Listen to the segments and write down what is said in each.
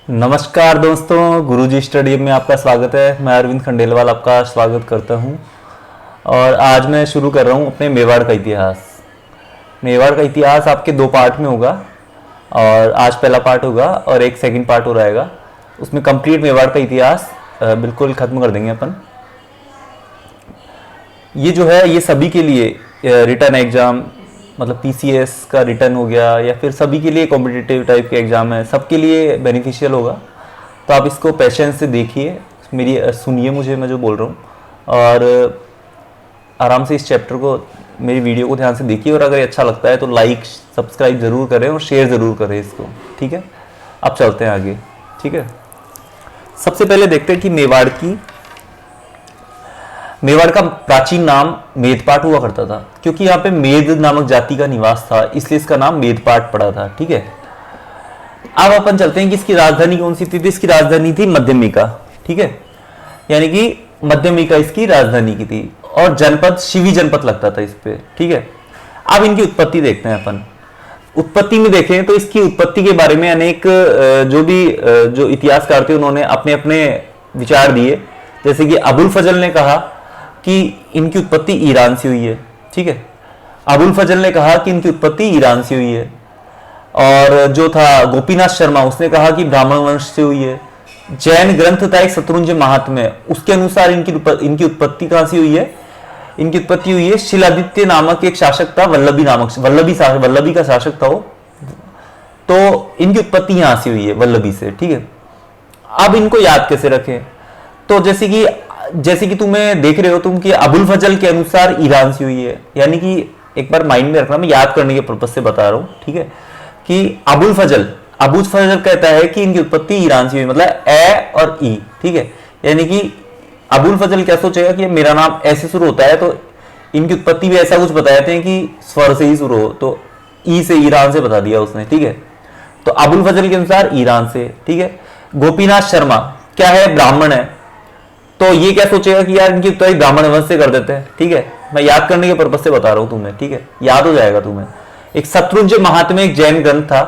नमस्कार दोस्तों, गुरुजी स्टडी में आपका स्वागत है। मैं अरविंद खंडेलवाल आपका स्वागत करता हूं और आज मैं शुरू कर रहा हूं अपने मेवाड़ का इतिहास। मेवाड़ का इतिहास आपके दो पार्ट में होगा और आज पहला पार्ट होगा और एक सेकंड पार्ट हो रहेगा। उसमें कंप्लीट मेवाड़ का इतिहास बिल्कुल ख़त्म कर देंगे अपन। ये जो है ये सभी के लिए रिटर्न एग्ज़ाम, मतलब पीसीएस का रिटर्न हो गया या फिर सभी के लिए कॉम्पिटिटिव टाइप के एग्ज़ाम है, सबके लिए बेनिफिशियल होगा। तो आप इसको पेशेंस से देखिए, मेरी सुनिए मुझे, मैं जो बोल रहा हूँ, और आराम से इस चैप्टर को, मेरी वीडियो को ध्यान से देखिए। और अगर अच्छा लगता है तो लाइक सब्सक्राइब ज़रूर करें और शेयर ज़रूर करें इसको, ठीक है। अब चलते हैं आगे, ठीक है। सबसे पहले देखते हैं कि मेवाड़ का प्राचीन नाम मेदपाट हुआ करता था, क्योंकि यहाँ पे मेद नामक जाति का निवास था, इसलिए इसका नाम मेदपाट पड़ा था, ठीक है। अब अपन चलते हैं कि इसकी राजधानी कौन सी थी। तो इसकी राजधानी थी मध्यमिका, ठीक है, यानी कि मध्यमिका इसकी राजधानी की थी। और जनपद शिवी जनपद लगता था इस पे, ठीक है। अब इनकी उत्पत्ति देखते हैं अपन। उत्पत्ति में देखें तो इसकी उत्पत्ति के बारे में अनेक जो इतिहासकार थे उन्होंने अपने अपने विचार दिए। जैसे कि अबुल फजल ने कहा कि इनकी उत्पत्ति ईरान से हुई है, ठीक है। अबुल फजल ने कहा कि इनकी उत्पत्ति ईरान से हुई है। और जो था गोपीनाथ शर्मा, उसने कहा कि ब्राह्मण वंश से हुई है। जैन ग्रंथ था एक शत्रुंजय महात्म्य, उसके अनुसार इनकी उत्पत्ति कहां से हुई है। इनकी उत्पत्ति हुई है शिलादित्य नामक एक शासक था, वल्लभी का शासक था वो, तो इनकी उत्पत्ति यहां से हुई है, वल्लभी से, ठीक है। अब इनको याद कैसे रखें। तो जैसे कि तुम्हें देख रहे हो तुम कि अबुल फजल के अनुसार ईरान से हुई है, यानी कि एक बार माइंड में रखना, मैं याद करने के पर्पज से बता रहा हूं, ठीक है। कि अबुल फजल कहता है कि इनकी उत्पत्ति ईरान से हुई, मतलब ए और ई, ठीक है। यानी कि अबुल फजल क्या सोचेगा कि मेरा नाम ऐसे शुरू होता है, तो इनकी उत्पत्ति भी ऐसा कुछ बताते हैं कि स्वर से ही शुरू हो, तो ई से ईरान से बता दिया उसने, ठीक है। तो अबुल फजल के अनुसार ईरान से, ठीक है। गोपीनाथ शर्मा क्या है, ब्राह्मण है, तो ये क्या सोचेगा कि यार इनकी उत्पत्ति ब्राह्मण वंश से कर देते हैं, ठीक है। मैं याद करने के पर्पज से बता रहा हूं तुम्हें, ठीक है, याद हो जाएगा तुम्हें। एक शत्रुंजय महात्म्य एक जैन ग्रंथ था,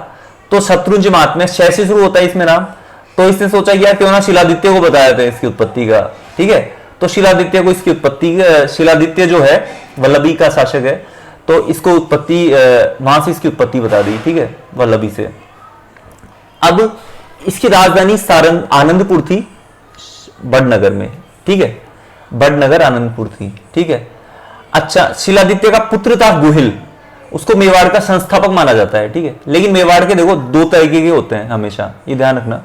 तो शत्रुंजय महात्म्य शय से शुरू होता है इसमें नाम, तो इसने सोचा कि यार क्यों ना शिलादित्य को बताया था इसकी उत्पत्ति का, ठीक है। तो शिलादित्य को इसकी उत्पत्ति, शिलादित्य जो है वल्लभी का शासक है, तो इसको उत्पत्ति वहां से इसकी उत्पत्ति बता दी, ठीक है, वल्लभी से। अब इसकी राजधानी आनंदपुर थी, बड़नगर में, ठीक है, बड़नगर आनंदपुर थी, ठीक है। अच्छा, शिलादित्य का पुत्र था गुहिल, उसको मेवाड़ का संस्थापक माना जाता है, ठीक है। लेकिन मेवाड़ के देखो दो तरीके के होते हैं, हमेशा ये ध्यान रखना।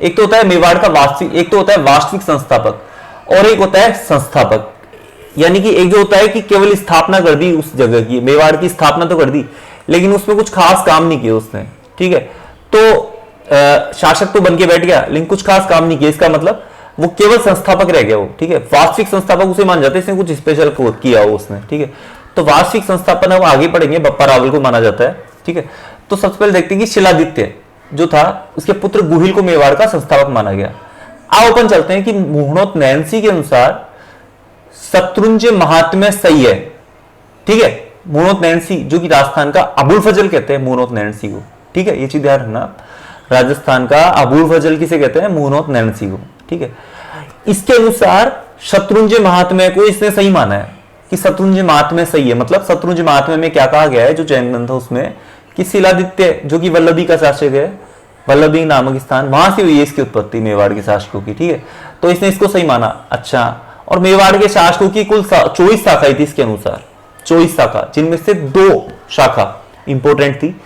एक तो होता है मेवाड़ का वास्तविक संस्थापक और एक होता है संस्थापक। यानी कि एक जो होता है कि केवल स्थापना कर दी उस जगह की, मेवाड़ की स्थापना तो कर दी लेकिन उसमें कुछ खास काम नहीं किया उसने, ठीक है। तो शासक तो बन के बैठ गया लेकिन कुछ खास काम नहीं किया, इसका मतलब वो केवल संस्थापक रह गया वो, ठीक है। वास्तविक संस्थापक उसे मान जाते हैं, इसने कुछ स्पेशल किया हो उसने, ठीक है। तो वास्तविक संस्थापन हम आगे पढ़ेंगे, बप्पा रावल को माना जाता है, ठीक है। तो सबसे पहले देखते हैं कि शिलादित्य जो था उसके पुत्र गुहिल को मेवाड़ का संस्थापक माना गया। अब अपन चलते हैं कि मुहणोत नैन्सी के अनुसार शत्रुंजय महात्म्य सही है, ठीक है। मुहणोत नैन्सी जो कि राजस्थान का अबुल फजल कहते हैं मुहणोत नैन्सी को, ठीक है, ये चीज ध्यान रखना। राजस्थान का अबुल फजल किसे कहते हैं, मुहणोत नैन्सी को, ठीक है। इसके अनुसार शत्रुंजय महात्म्य को इसने सही माना है कि शत्रुंजय महात्म्य सही है। मतलब शत्रुंजय महात्म्य में क्या कहा गया है, जो जैन ग्रंथ था उसमें, कि शिलादित्य जो कि वल्लभी का शासक है, वल्लभी नामक स्थान, वहां से हुई है इसकी उत्पत्ति मेवाड़ के शासकों की, ठीक है। तो इसने इसको सही माना। अच्छा, और मेवाड़ के शासकों की कुल 24 शाखाएं थी इसके अनुसार, 24 शाखा, जिनमें से 2 शाखा इंपोर्टेंट थी,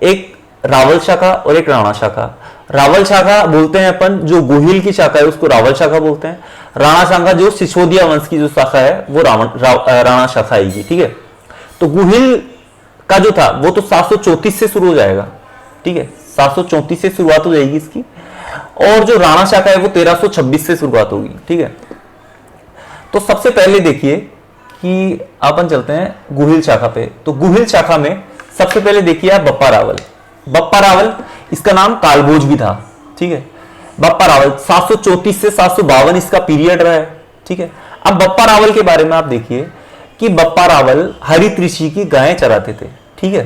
एक रावल शाखा और एक राणा शाखा। रावल शाखा बोलते हैं अपन, जो गुहिल की शाखा है उसको रावल शाखा बोलते हैं। राणा शाखा जो सिसोदिया वंश की जो शाखा है वो राणा शाखा आएगी, ठीक है। तो गुहिल का जो था वो तो 734 से शुरू हो जाएगा, ठीक है, 734 से शुरुआत हो जाएगी इसकी। और जो राणा शाखा है वो 1326 से शुरुआत होगी, ठीक है। तो सबसे पहले देखिए कि अपन चलते हैं गुहिल शाखा पे। तो गुहिल शाखा में सबसे पहले देखिए आप बप्पा रावल, इसका नाम कालभोज भी था, ठीक है। बप्पा रावल 734 से 752 इसका पीरियड रहा है, ठीक है। अब बप्पा रावल के बारे में आप देखिए कि बप्पा रावल हरित ऋषि की गायें चराते थे, ठीक है।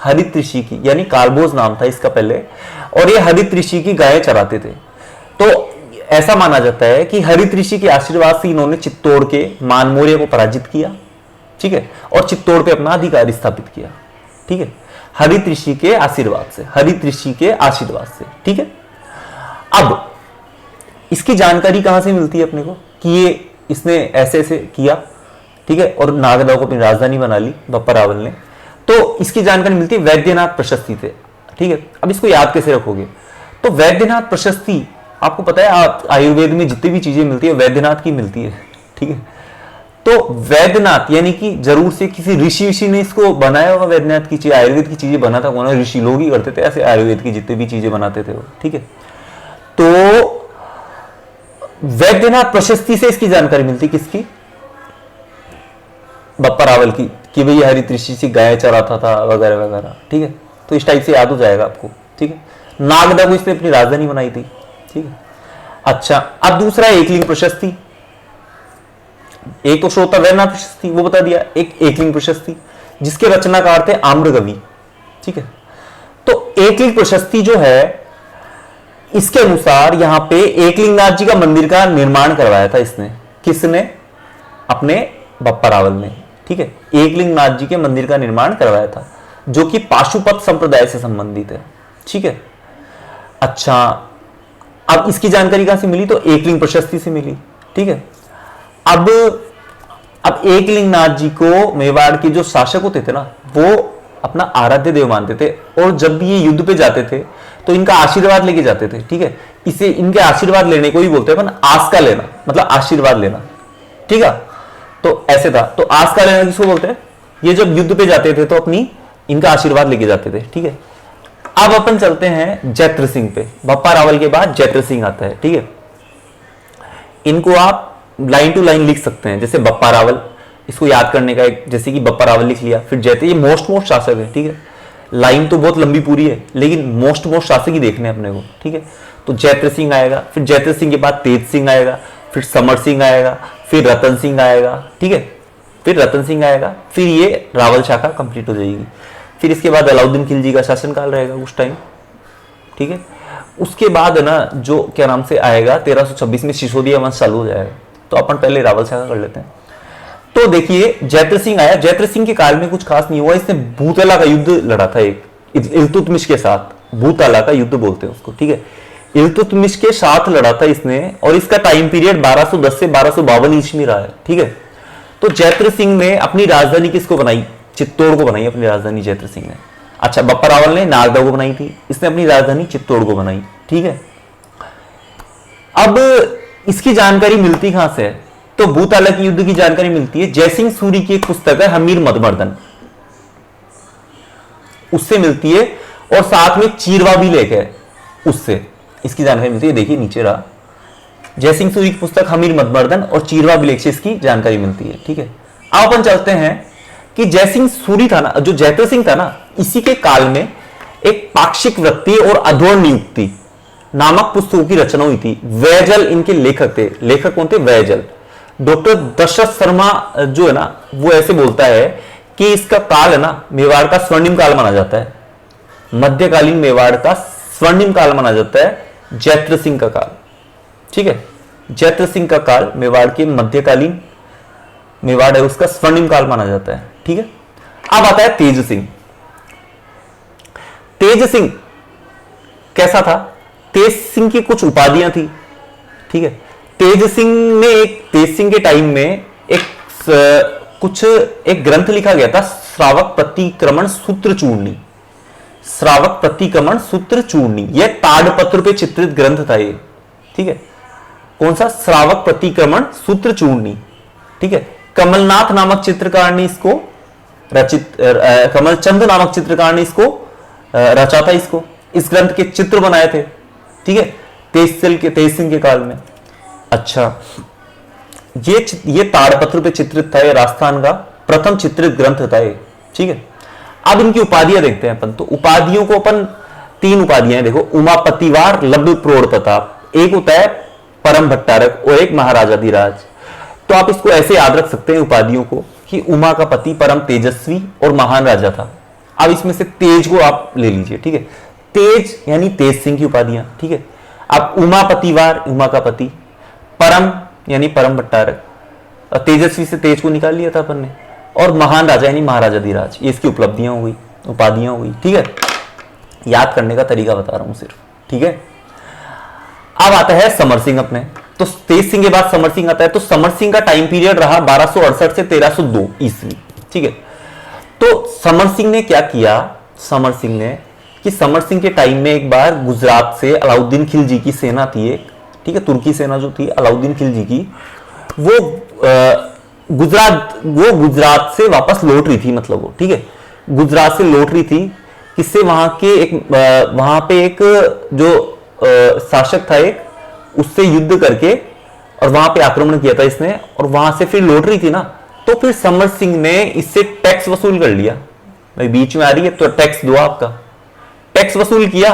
हरित ऋषि की, यानी कालभोज नाम था इसका पहले, और ये हरित ऋषि की गायें चराते थे। तो ऐसा माना जाता है कि हरित ऋषि के आशीर्वाद से इन्होंने चित्तौड़ के मानमौर्य को पराजित किया, ठीक है, और चित्तौड़ पे अपना अधिकार स्थापित किया, ठीक है, हरित ऋषि के आशीर्वाद से, हरित ऋषि के आशीर्वाद से, ठीक है। अब इसकी जानकारी कहां से मिलती है अपने को कि ये इसने ऐसे ऐसे किया, ठीक है, और नागदा को अपनी राजधानी बना ली बप्पा रावल ने। तो इसकी जानकारी मिलती है वैद्यनाथ प्रशस्ति से, ठीक है। अब इसको याद कैसे रखोगे, तो वैद्यनाथ प्रशस्ति, आपको पता है आप आयुर्वेद में जितनी भी चीजें मिलती है वैद्यनाथ की मिलती है, ठीक है। तो वैद्यनाथ यानी कि जरूर से किसी ऋषि ने इसको बनाया होगा, वैद्यनाथ की चीज, आयुर्वेद की चीजें बनाता कौन है, ऋषि लोग ही करते थे ऐसे, आयुर्वेद की जितनी भी चीजें बनाते थे वो, ठीक है। तो वैद्यनाथ प्रशस्ति से इसकी जानकारी मिलती, किसकी, बप्पा रावल की, कि भाई हरित ऋषि से गाय चराता था वगैरह वगैरह, ठीक है। तो इस टाइप से याद हो जाएगा आपको, ठीक है। नागदा को इसने अपनी राजधानी बनाई थी, ठीक है। अच्छा, अब दूसरा एकलिंग प्रशस्ति, एक तो श्रोता वैद्यनाथ प्रशस्ति वो बता दिया, एक एकलिंग प्रशस्ति जिसके रचनाकार थे आम्रकवि, ठीक है। तो एकलिंग प्रशस्ति जो है, इसके अनुसार यहां पे एकलिंगनाथ जी का मंदिर का निर्माण करवाया था इसने, किसने, अपने बप्पा रावल ने, ठीक है। एकलिंगनाथ जी के मंदिर का निर्माण करवाया था जो कि पाशुपत संप्रदाय से संबंधित है, ठीक है। अच्छा, अब इसकी जानकारी कहां से मिली, तो एकलिंग प्रशस्ति से मिली, ठीक है। अब एकलिंगनाथ जी को मेवाड़ के जो शासक होते थे ना, वो अपना आराध्य देव मानते थे, और जब भी ये युद्ध पे जाते थे तो इनका आशीर्वाद लेके जाते थे, ठीक है। इसे इनके आशीर्वाद लेने को ही बोलते हैं, आस का लेना मतलब आशीर्वाद लेना, ठीक है। तो ऐसे था, तो आस का लेना किसको बोलते हैं, ये जब युद्ध पे जाते थे तो अपनी इनका आशीर्वाद लेके जाते थे, ठीक है। अब अपन चलते हैं जैत्र सिंह पे, बप्पा रावल के बाद जैत्र सिंह आता है, ठीक है। इनको आप लाइन टू लाइन लिख सकते हैं, जैसे बप्पा रावल, इसको याद करने का एक, जैसे कि बप्पा रावल लिख लिया, फिर जैत्र, ये मोस्ट शासक है, ठीक है। लाइन तो बहुत लंबी पूरी है लेकिन मोस्ट शासक ही देखने अपने को, ठीक है। तो जैत्र सिंह आएगा, फिर जैत्र सिंह के बाद तेज सिंह आएगा, फिर समर सिंह आएगा, फिर रतन सिंह आएगा, ठीक है, फिर रतन सिंह आएगा, फिर ये रावल शाखा कंप्लीट हो जाएगी। फिर इसके बाद अलाउद्दीन खिलजी का शासनकाल रहेगा उस टाइम, ठीक है। उसके बाद है ना, जो क्या नाम से आएगा 1326 में सिसोदिया वंश चालू हो जाएगा। तो अपन पहले रावल शाखा कर लेते हैं। तो देखिए जैत्र सिंह आया, जैत्र सिंह के काल में कुछ खास नहीं हुआ, इसने भूतला का युद्ध लड़ा था एक इल्तुतमिश के साथ, भूतला का युद्ध बोलते हैं उसको, ठीक है। इल्तुतमिश के साथ लड़ा था इसने, और इसका टाइम पीरियड 1210 से 1252 ईस्वी रहा है, ठीक है। तो जैत्र सिंह ने अपनी राजधानी किसको बनाई, चित्तौड़ को बनाई अपनी राजधानी जैत्र सिंह ने। अच्छा, बप्पा रावल ने नागदा को बनाई थी, इसने अपनी राजधानी चित्तौड़ को बनाई, ठीक है। अब इसकी जानकारी मिलती कहां से है, तो भूतला की युद्ध की जानकारी मिलती है जयसिंह सूरी की एक पुस्तक है हमीर मदमर्दन, उससे मिलती है, और साथ में चीरवा भी लेके है उससे इसकी जानकारी मिलती है। देखिए नीचे रहा, जयसिंह सूरी की पुस्तक हमीर मदमर्दन और चीरवा भी लेके से इसकी जानकारी मिलती है, ठीक है। अब अपन चलते हैं कि जयसिंह सूरी था ना, जो जैत्र सिंह था ना, इसी के काल में एक पाक्षिक वृत्ति और अधोर नियुक्ति नामक पुस्तकों की रचना हुई थी। वैजल इनके लेखक थे, लेखक कौन थे, वैजल। डॉक्टर दशरथ शर्मा जो है ना, वो ऐसे बोलता है कि इसका काल है ना, मेवाड़ का स्वर्णिम काल माना जाता है, मध्यकालीन मेवाड़ का स्वर्णिम काल माना जाता है जैत्र सिंह का काल, ठीक है। जैत्र सिंह का काल मेवाड़ के मध्यकालीन मेवाड़ है उसका स्वर्णिम काल माना जाता है, ठीक है। अब आता है तेज सिंह। तेज सिंह कैसा था, तेज सिंह की कुछ उपाधियां थी, ठीक है। तेज सिंह के टाइम में एक ग्रंथ लिखा गया था, श्रावक प्रतिक्रमण सूत्र चूर्णी, श्रावक प्रतिक्रमण सूत्र चूर्णी, यह ताड़पत्र पे चित्रित ग्रंथ था ये, ठीक है। कौन सा, श्रावक प्रतिक्रमण सूत्र चूर्णी, ठीक है। कमलनाथ नामक चित्रकार ने इसको रचित, कमलचंद नामक चित्रकार ने इसको रचा था, इसको, इस ग्रंथ के चित्र बनाए थे, ठीक है, तेज सिंह के काल में। अच्छा, ये ताड़पत्र पे चित्रित था, ये राजस्थान का प्रथम चित्रित ग्रंथ था ये, ठीक है। अब इनकी उपाधियां देखते हैं अपन। तो उपाधियों को अपन, 3 उपाधियां देखो, उमापतिवार, लब्ध प्रोढ़ प्रताप, एक होता है परम भट्टारक और एक महाराजाधिराज। तो आप इसको ऐसे याद रख सकते हैं उपाधियों को कि उमा का पति परम तेजस्वी और महान राजा था, अब इसमें से तेज को आप ले लीजिए, ठीक है। तेज यानी तेज सिंह की उपाधियां, ठीक है। अब उमापतिवार, उमा का पति, परम यानी परम भट्टारक, तेजस्वी से तेज को निकाल लिया था अपन ने, और महान राजा यानी महाराजा धीराज, ये इसकी उपलब्धियां हो गई, उपाधियां हो गई, ठीक है। याद करने का तरीका बता रहा हूं सिर्फ, ठीक है। अब आता है समर सिंह अपने, तो तेज सिंह के बाद समर सिंह आता है। तो समर सिंह का टाइम पीरियड रहा 1268 से 1302 ईस्वी, ठीक है। तो समर सिंह ने क्या किया, समर सिंह ने कि समर सिंह के टाइम में एक बार गुजरात से अलाउद्दीन खिलजी की सेना थी एक, ठीक है, तुर्की सेना जो थी अलाउद्दीन खिलजी की, वो गुजरात से वापस लौट रही थी, मतलब वो, ठीक है, गुजरात से लौट रही थी। किससे, वहां के एक वहां पे एक जो शासक था एक, उससे युद्ध करके और वहां पे आक्रमण किया था इसने, और वहां से फिर लौट रही थी ना, तो फिर समर सिंह ने इससे टैक्स वसूल कर लिया। भाई बीच में आ रही है तो टैक्स दो, आपका टैक्स वसूल किया।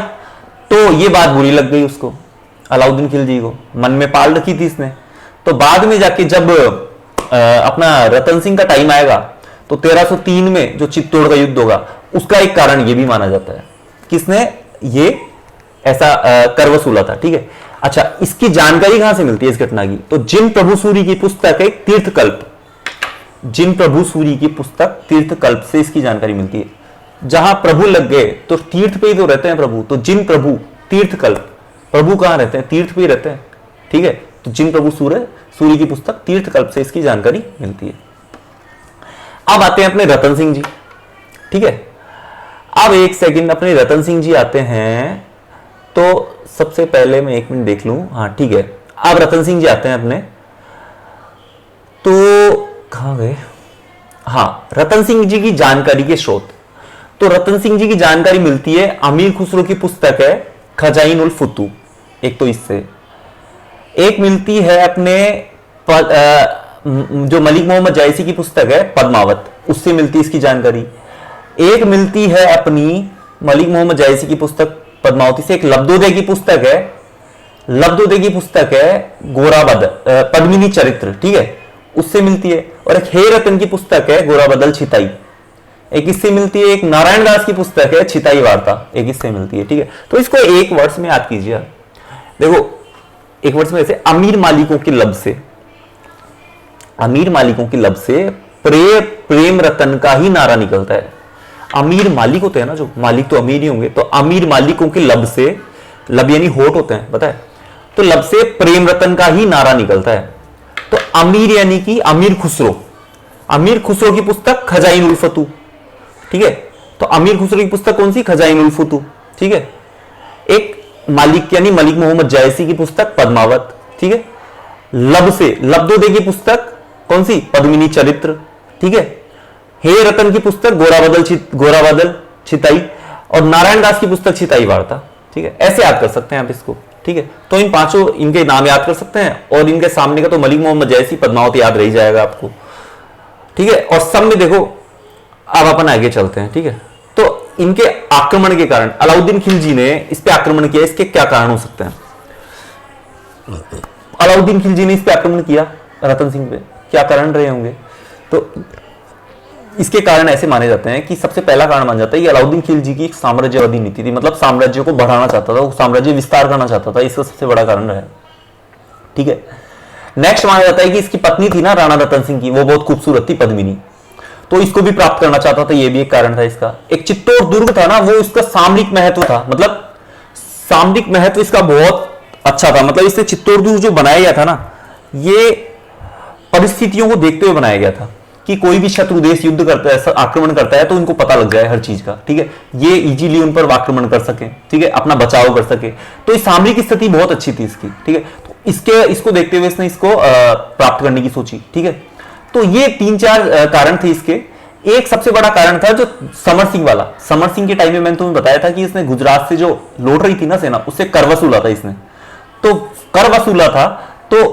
तो ये बात बुरी लग गई उसको, अलाउद्दीन खिलजी को, मन में पाल रखी थी इसने। तो बाद में जाके जब अपना रतन सिंह का टाइम आएगा, तो 1303 में जो चित्तौड़ का युद्ध होगा, उसका एक कारण ये भी माना जाता है, किसने ये ऐसा कर वसूला था, ठीक है। अच्छा, इसकी जानकारी कहां से मिलती है इस घटना की, तो जिन प्रभु सूरी की पुस्तक है तीर्थकल्प, जिन प्रभु सूरी की पुस्तक तीर्थकल्प से इसकी जानकारी मिलती है। जहां प्रभु लग गए तो तीर्थ पे ही तो रहते हैं प्रभु, तो जिन प्रभु तीर्थकल्प, प्रभु कहां रहते हैं, तीर्थ पे ही रहते हैं, ठीक है। तो जिन प्रभु सूरी की पुस्तक तीर्थकल्प से इसकी जानकारी मिलती है। अब आते हैं अपने रतन सिंह जी, ठीक है। अब एक सेकंड, अपने रतन सिंह जी आते हैं, तो सबसे पहले मैं एक मिनट देख लूं, हाँ ठीक है। अब रतन सिंह जी आते हैं अपने, तो कहां गए, हाँ, रतन सिंह जी की जानकारी के स्रोत। तो रतन सिंह जी की जानकारी मिलती है, अमीर खुसरो की पुस्तक है खजाइन उल फुतू, एक तो इससे, एक मिलती है अपने जो मलिक मोहम्मद जायसी की पुस्तक है पद्मावत, उससे मिलती है इसकी जानकारी। एक मिलती है अपनी मलिक मोहम्मद जायसी की पुस्तक पद्मावती से, एक लब्दोदे की पुस्तक है, लब्दोदे की पुस्तक है गोराबदल पद्मिनी चरित्र, ठीक है, उससे मिलती है। और एक हे रतन की पुस्तक है गोराबदल छिताई, एक इससे मिलती है। एक नारायण दास की पुस्तक है छिताई वार्ता, एक इससे मिलती है, ठीक है। तो इसको एक वर्ड्स में याद कीजिए, देखो एक वर्ड्स में, ऐसे अमीर मालिकों के लब से, अमीर मालिकों के लब से प्रेम रतन का ही नारा निकलता है। अमीर मालिक होते हैं ना, जो मालिक तो अमीर ही होंगे, तो अमीर मालिकों के लब से, लब यानी होठ होते हैं, पता है, तो लब से प्रेम रतन का ही नारा निकलता है। तो अमीर यानी कि अमीर खुसरो, अमीर खुसरो की पुस्तक खजाइन उल फतू, ठीक है। तो अमीर खुसरो की पुस्तक कौन सी, खजाइन उल फतू, ठीक है। एक मालिक यानी मलिक मोहम्मद जायसी की पुस्तक पद्मावत, ठीक है। लब से लब्दोदे की पुस्तक कौन सी, पद्मिनी चरित्र, ठीक है। हे रतन की पुस्तक गोराबदल छिताई, और नारायण दास की पुस्तक छिताई वार्ता, ठीक है। ऐसे याद कर सकते हैं आप इसको, ठीक है। तो इन पांचों इनके नाम याद कर सकते हैं, और इनके सामने का तो मलिक मोहम्मद जैसी पद्मावत याद रह जाएगा आपको, ठीक है। और सब में देखो, अब अपन आगे चलते हैं, ठीक है। तो इनके आक्रमण के कारण, अलाउद्दीन खिलजी ने इस पे आक्रमण किया, इसके क्या कारण हो सकते हैं। अलाउद्दीन खिलजी ने इस पे आक्रमण किया रतन सिंह पे, क्या कारण रहे होंगे, तो इसके कारण ऐसे माने जाते हैं कि सबसे पहला कारण माना जाता है कि अलाउद्दीन खिलजी की एक साम्राज्यवादी नीति थी, मतलब साम्राज्य को बढ़ाना चाहता था, वो साम्राज्य विस्तार करना चाहता था, इसका सबसे बड़ा कारण रहा, ठीक है। नेक्स्ट माना जाता है कि इसकी पत्नी थी ना राणा रतन सिंह की, वो बहुत खूबसूरत थी पद्मिनी, तो इसको भी प्राप्त करना चाहता था, ये भी एक कारण था इसका। एक चित्तौड़ दुर्ग था ना, वो इसका सामरिक महत्व था, मतलब सामरिक महत्व इसका बहुत अच्छा था, मतलब इससे चित्तौड़ दुर्ग जो बनाया गया था ना, ये परिस्थितियों को देखते हुए बनाया गया था कि कोई भी शत्रु देश युद्ध करता है, आक्रमण करता है, तो उनको पता लग जाए हर चीज का, ठीक है, ये इजीली उन पर आक्रमण कर सके, ठीक है, अपना बचाव कर सके। तो इस सामरिक स्थिति बहुत अच्छी थी इसकी, ठीक है। तो इसको देखते हुए इसने इसको प्राप्त करने की सोची, ठीक है। तो ये 3-4 कारण थे इसके। एक सबसे बड़ा कारण था जो समर सिंह वाला, समर सिंह के टाइम में मैंने तुम्हें बताया था कि इसने गुजरात से जो लौट रही थी ना सेना, उससे कर वसूला था इसने, तो कर वसूला था, तो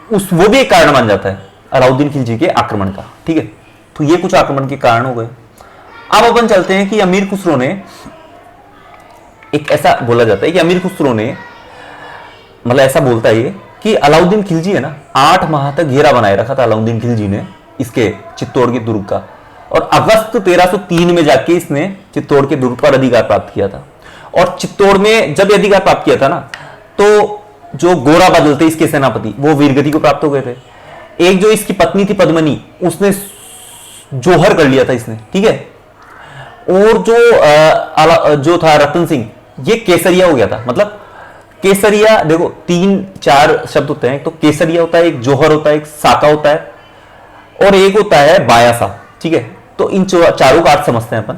वो भी एक कारण मान जाता है अलाउद्दीन खिलजी के आक्रमण का, ठीक है। तो ये कुछ आक्रमण के कारण हो गए। अब अपन चलते हैं कि अमीर खुसरो ने, एक ऐसा बोला जाता है कि अमीर खुसरो ने, मतलब ऐसा बोलता है ये कि अलाउद्दीन खिलजी है ना, 8 माह तक घेरा बनाए रखा था अलाउद्दीन खिलजी ने इसके चित्तौड़ के दुर्ग का, और अगस्त 1303 में जाके इसने चित्तौड़ के दुर्ग पर अधिकार प्राप्त किया था। और चित्तौड़ में जब ये अधिकार प्राप्त किया था ना, तो जो गोरा बादल थे इसके सेनापति, वो वीरगति को प्राप्त हो गए थे। एक जो इसकी पत्नी थी पद्मनी, उसने जोहर कर लिया था इसने, ठीक है। और जो था रतन सिंह, ये केसरिया हो गया था। मतलब केसरिया, देखो 3-4 शब्द होते हैं, तो केसरिया होता है, एक जोहर होता है, एक साका होता है, और एक होता है बायासा, ठीक है। तो इन चारों का अर्थ समझते हैं अपन।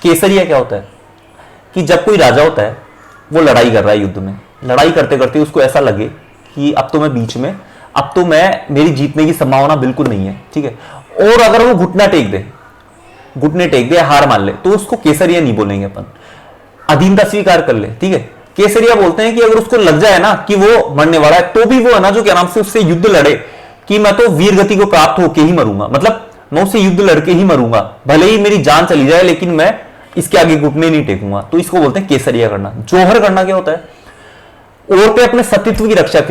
केसरिया क्या होता है कि जब कोई राजा होता है, वो लड़ाई कर रहा है, युद्ध में लड़ाई करते करते उसको ऐसा लगे कि अब तो मैं बीच में, अब तो मेरी जीतने की संभावना बिल्कुल नहीं है, ठीक है। और अगर वो घुटने टेक दे, हार मान ले, तो उसको केसरिया नहीं बोलेंगे अपन, अधीनता स्वीकार कर ले, ठीक है। केसरिया बोलते हैं कि अगर उसको लग जाए ना कि वो मरने वाला है, तो भी वो है ना जो क्या नाम से उससे युद्ध लड़े कि मैं तो वीर गति को प्राप्त होके ही मरूंगा, मतलब मैं उससे युद्ध लड़के ही मरूंगा, भले ही मेरी जान चली जाए, लेकिन मैं इसके आगे घुटने नहीं टेकूंगा। तो इसको बोलते हैं केसरिया करना। जोहर करना क्या होता है? औरतें अपने सतीत्व की रक्षा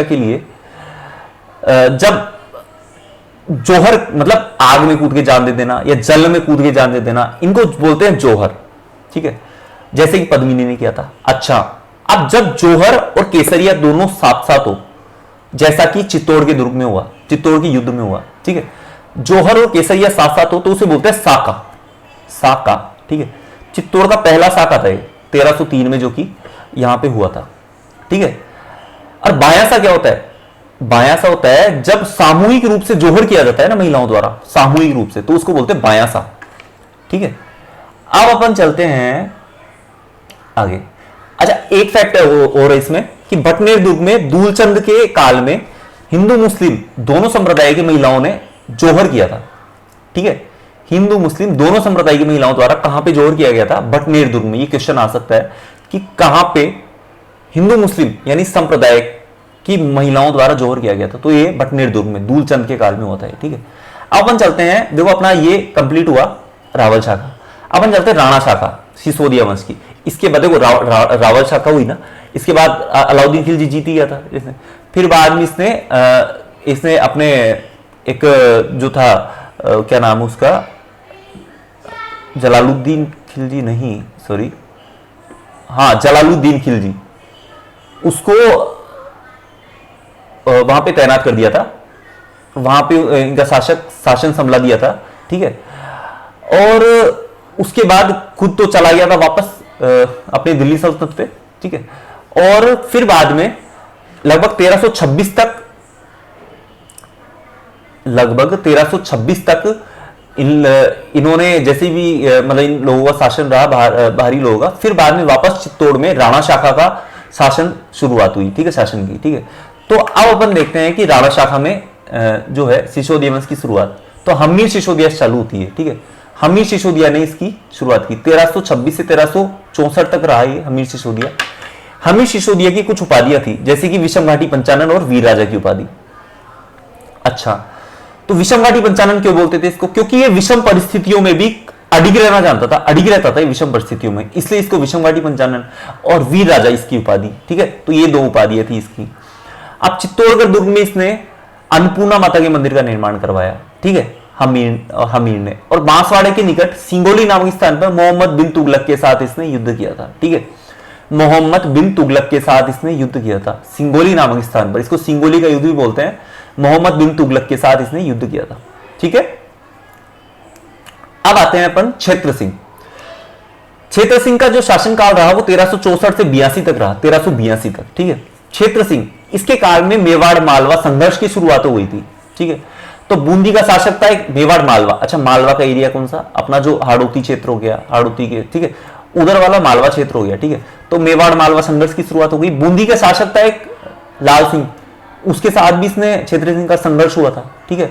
के लिए जब जोहर, मतलब आग में कूद के जान दे देना या जल में कूद के जान दे देना, इनको बोलते हैं जोहर, ठीक है। जैसे कि पद्मिनी ने किया था। अच्छा, अब जब जोहर और केसरिया दोनों साथ साथ हो, जैसा कि चित्तौड़ के दुर्ग में हुआ, चित्तौड़ के युद्ध में हुआ, ठीक है, जोहर और केसरिया साथ साथ हो तो उसे बोलते हैं साका, ठीक है। चित्तौड़ का पहला साका था 1303 में, जो कि यहां पे हुआ था, ठीक है। और बायासा क्या होता है? बायासा होता है जब सामूहिक रूप से जोहर किया जाता है ना महिलाओं द्वारा, सामूहिक रूप से, तो उसको बोलते हैं बायासा, ठीक है। अब अपन चलते हैं आगे। अच्छा, एक फैक्ट और है इसमें कि भटनेर दुर्ग में दूलचंद के काल में हिंदू मुस्लिम दोनों संप्रदाय की महिलाओं ने जोहर किया था, ठीक है। हिंदू मुस्लिम दोनों संप्रदाय की महिलाओं द्वारा कहां पे जोहर किया गया था? भटनेर दुर्ग में। ये क्वेश्चन आ सकता है कि कहां पे हिंदू मुस्लिम यानी संप्रदाय की महिलाओं द्वारा जोहर किया गया था, तो ये भटनेर दुर्ग में दूलचंद के काल में होता है, ठीक है। अब अपन चलते हैं, देखो अपना ये कंप्लीट हुआ रावल शाखा। अपन चलते हैं राणा शाखा, सिसोदिया वंश की। इसके बाद देखो रावल शाखा हुई ना, इसके बाद अलाउद्दीन खिलजी जीत गया था इसने। फिर बाद में इसने अपने एक जो था क्या नाम उसका, जलालुद्दीन खिलजी नहीं, सॉरी, हाँ जलालुद्दीन खिलजी, उसको वहां पे तैनात कर दिया था, वहां पे इनका शासन संभला दिया था, ठीक है। और उसके बाद खुद तो चला गया था वापस अपने दिल्ली सल्तनत पे, ठीक है। और फिर बाद में लगभग 1326 तक इन्होंने जैसे भी मतलब इन लोगों का शासन रहा, बाहरी लोगों का। फिर बाद में वापस चित्तौड़ में राणा शाखा का शासन शुरुआत हुई, ठीक है, शासन की, ठीक है। तो अब अपन देखते हैं कि राणा शाखा में जो है सिसोदिया वंश की शुरुआत, तो हमीर सिसोदिया चालू होती है, ठीक है। हमीर सिसोदिया ने इसकी शुरुआत की 1326 से 1364 तक रहा ये हमीर सिसोदिया। हमीर सिसोदिया की कुछ उपाधियां थी, जैसे कि विषम घाटी पंचानन और वीर राजा की उपाधि। अच्छा, तो विषम घाटी पंचानन क्यों बोलते थे इसको? क्योंकि ये विषम परिस्थितियों में भी अडिग रहना जानता था, अडिग रहता था विषम परिस्थितियों में, इसलिए इसको विषम घाटी पंचानन और वीर राजा इसकी उपाधि, ठीक है। तो ये दो उपाधियां थी इसकी। अब चित्तौड़गढ़ दुर्ग में इसने अन्नपूर्णा माता के मंदिर का निर्माण करवाया, ठीक है, हमीर ने। और बांसवाड़े के निकट सिंगोली नामक स्थान पर मोहम्मद बिन तुगलक के साथ इसने युद्ध किया था, ठीक है। मोहम्मद बिन तुगलक के साथ इसने युद्ध किया था सिंगोली नामक स्थान पर, इसको सिंगोली का युद्ध भी बोलते हैं। मोहम्मद बिन तुगलक के साथ इसने युद्ध किया था, ठीक है। अब आते हैं अपन क्षेत्र सिंह। क्षेत्र सिंह का जो शासनकाल रहा वो 1364 से 82 तक रहा, 1382 तक, ठीक है। क्षेत्र सिंह, इसके काल में मेवाड़ मालवा संघर्ष की शुरुआत हुई थी, ठीक है। तो बूंदी का शासक था एक मेवाड़ मालवा। अच्छा, मालवा का एरिया कौन सा? अपना जो हाड़ौती क्षेत्र हो गया, हाड़ौती के, ठीक है, उधर वाला मालवा क्षेत्र हो गया, ठीक है। तो मेवाड़ मालवा संघर्ष की शुरुआत हो गई। बूंदी का शासक था एक लाल सिंह, उसके साथ भी इसने क्षेत्र सिंह का संघर्ष हुआ था, ठीक है।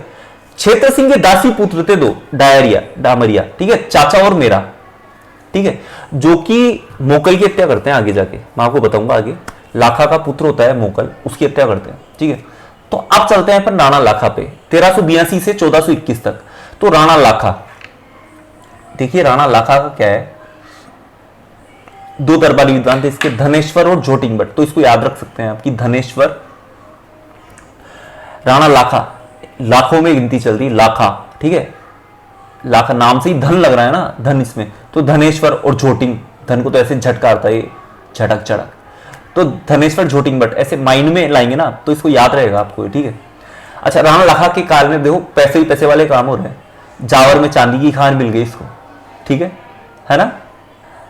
क्षेत्र सिंह के दासी पुत्र थे दो, डामरिया, ठीक है, चाचा और मेरा, ठीक है, जो कि मोकल की हत्या करते हैं आगे जाके, मैं आपको बताऊंगा आगे। लाखा का पुत्र होता है मोकल, उसकी हत्या करते हैं, ठीक है। तो अब चलते हैं अपन राणा लाखा पे, 1382 से 1421 तक। तो राणा लाखा, देखिए राणा लाखा का क्या है, दो दरबारी विद्वान थे इसके, धनेश्वर और जोटिंग भट्ट, तो इसको याद रख सकते हैं आपकी, धनेश्वर, राणा लाखा। लाखों में गिनती चल रही, लाखा, ठीक है। लाखा नाम से ही धन लग रहा है ना, धन इसमें, तो धनेश्वर और झोटिंग, धन को तो ऐसे झटका आता है, झटक झटक, तो धनेश्वर झोटिंग भट्ट, ऐसे माइंड में लाएंगे ना तो इसको याद रहेगा आपको, ठीक है। अच्छा, राणा लाखा के काल में देखो पैसे ही पैसे वाले काम हो रहे हैं। जावर में चांदी की खान मिल गई इसको, ठीक है ना।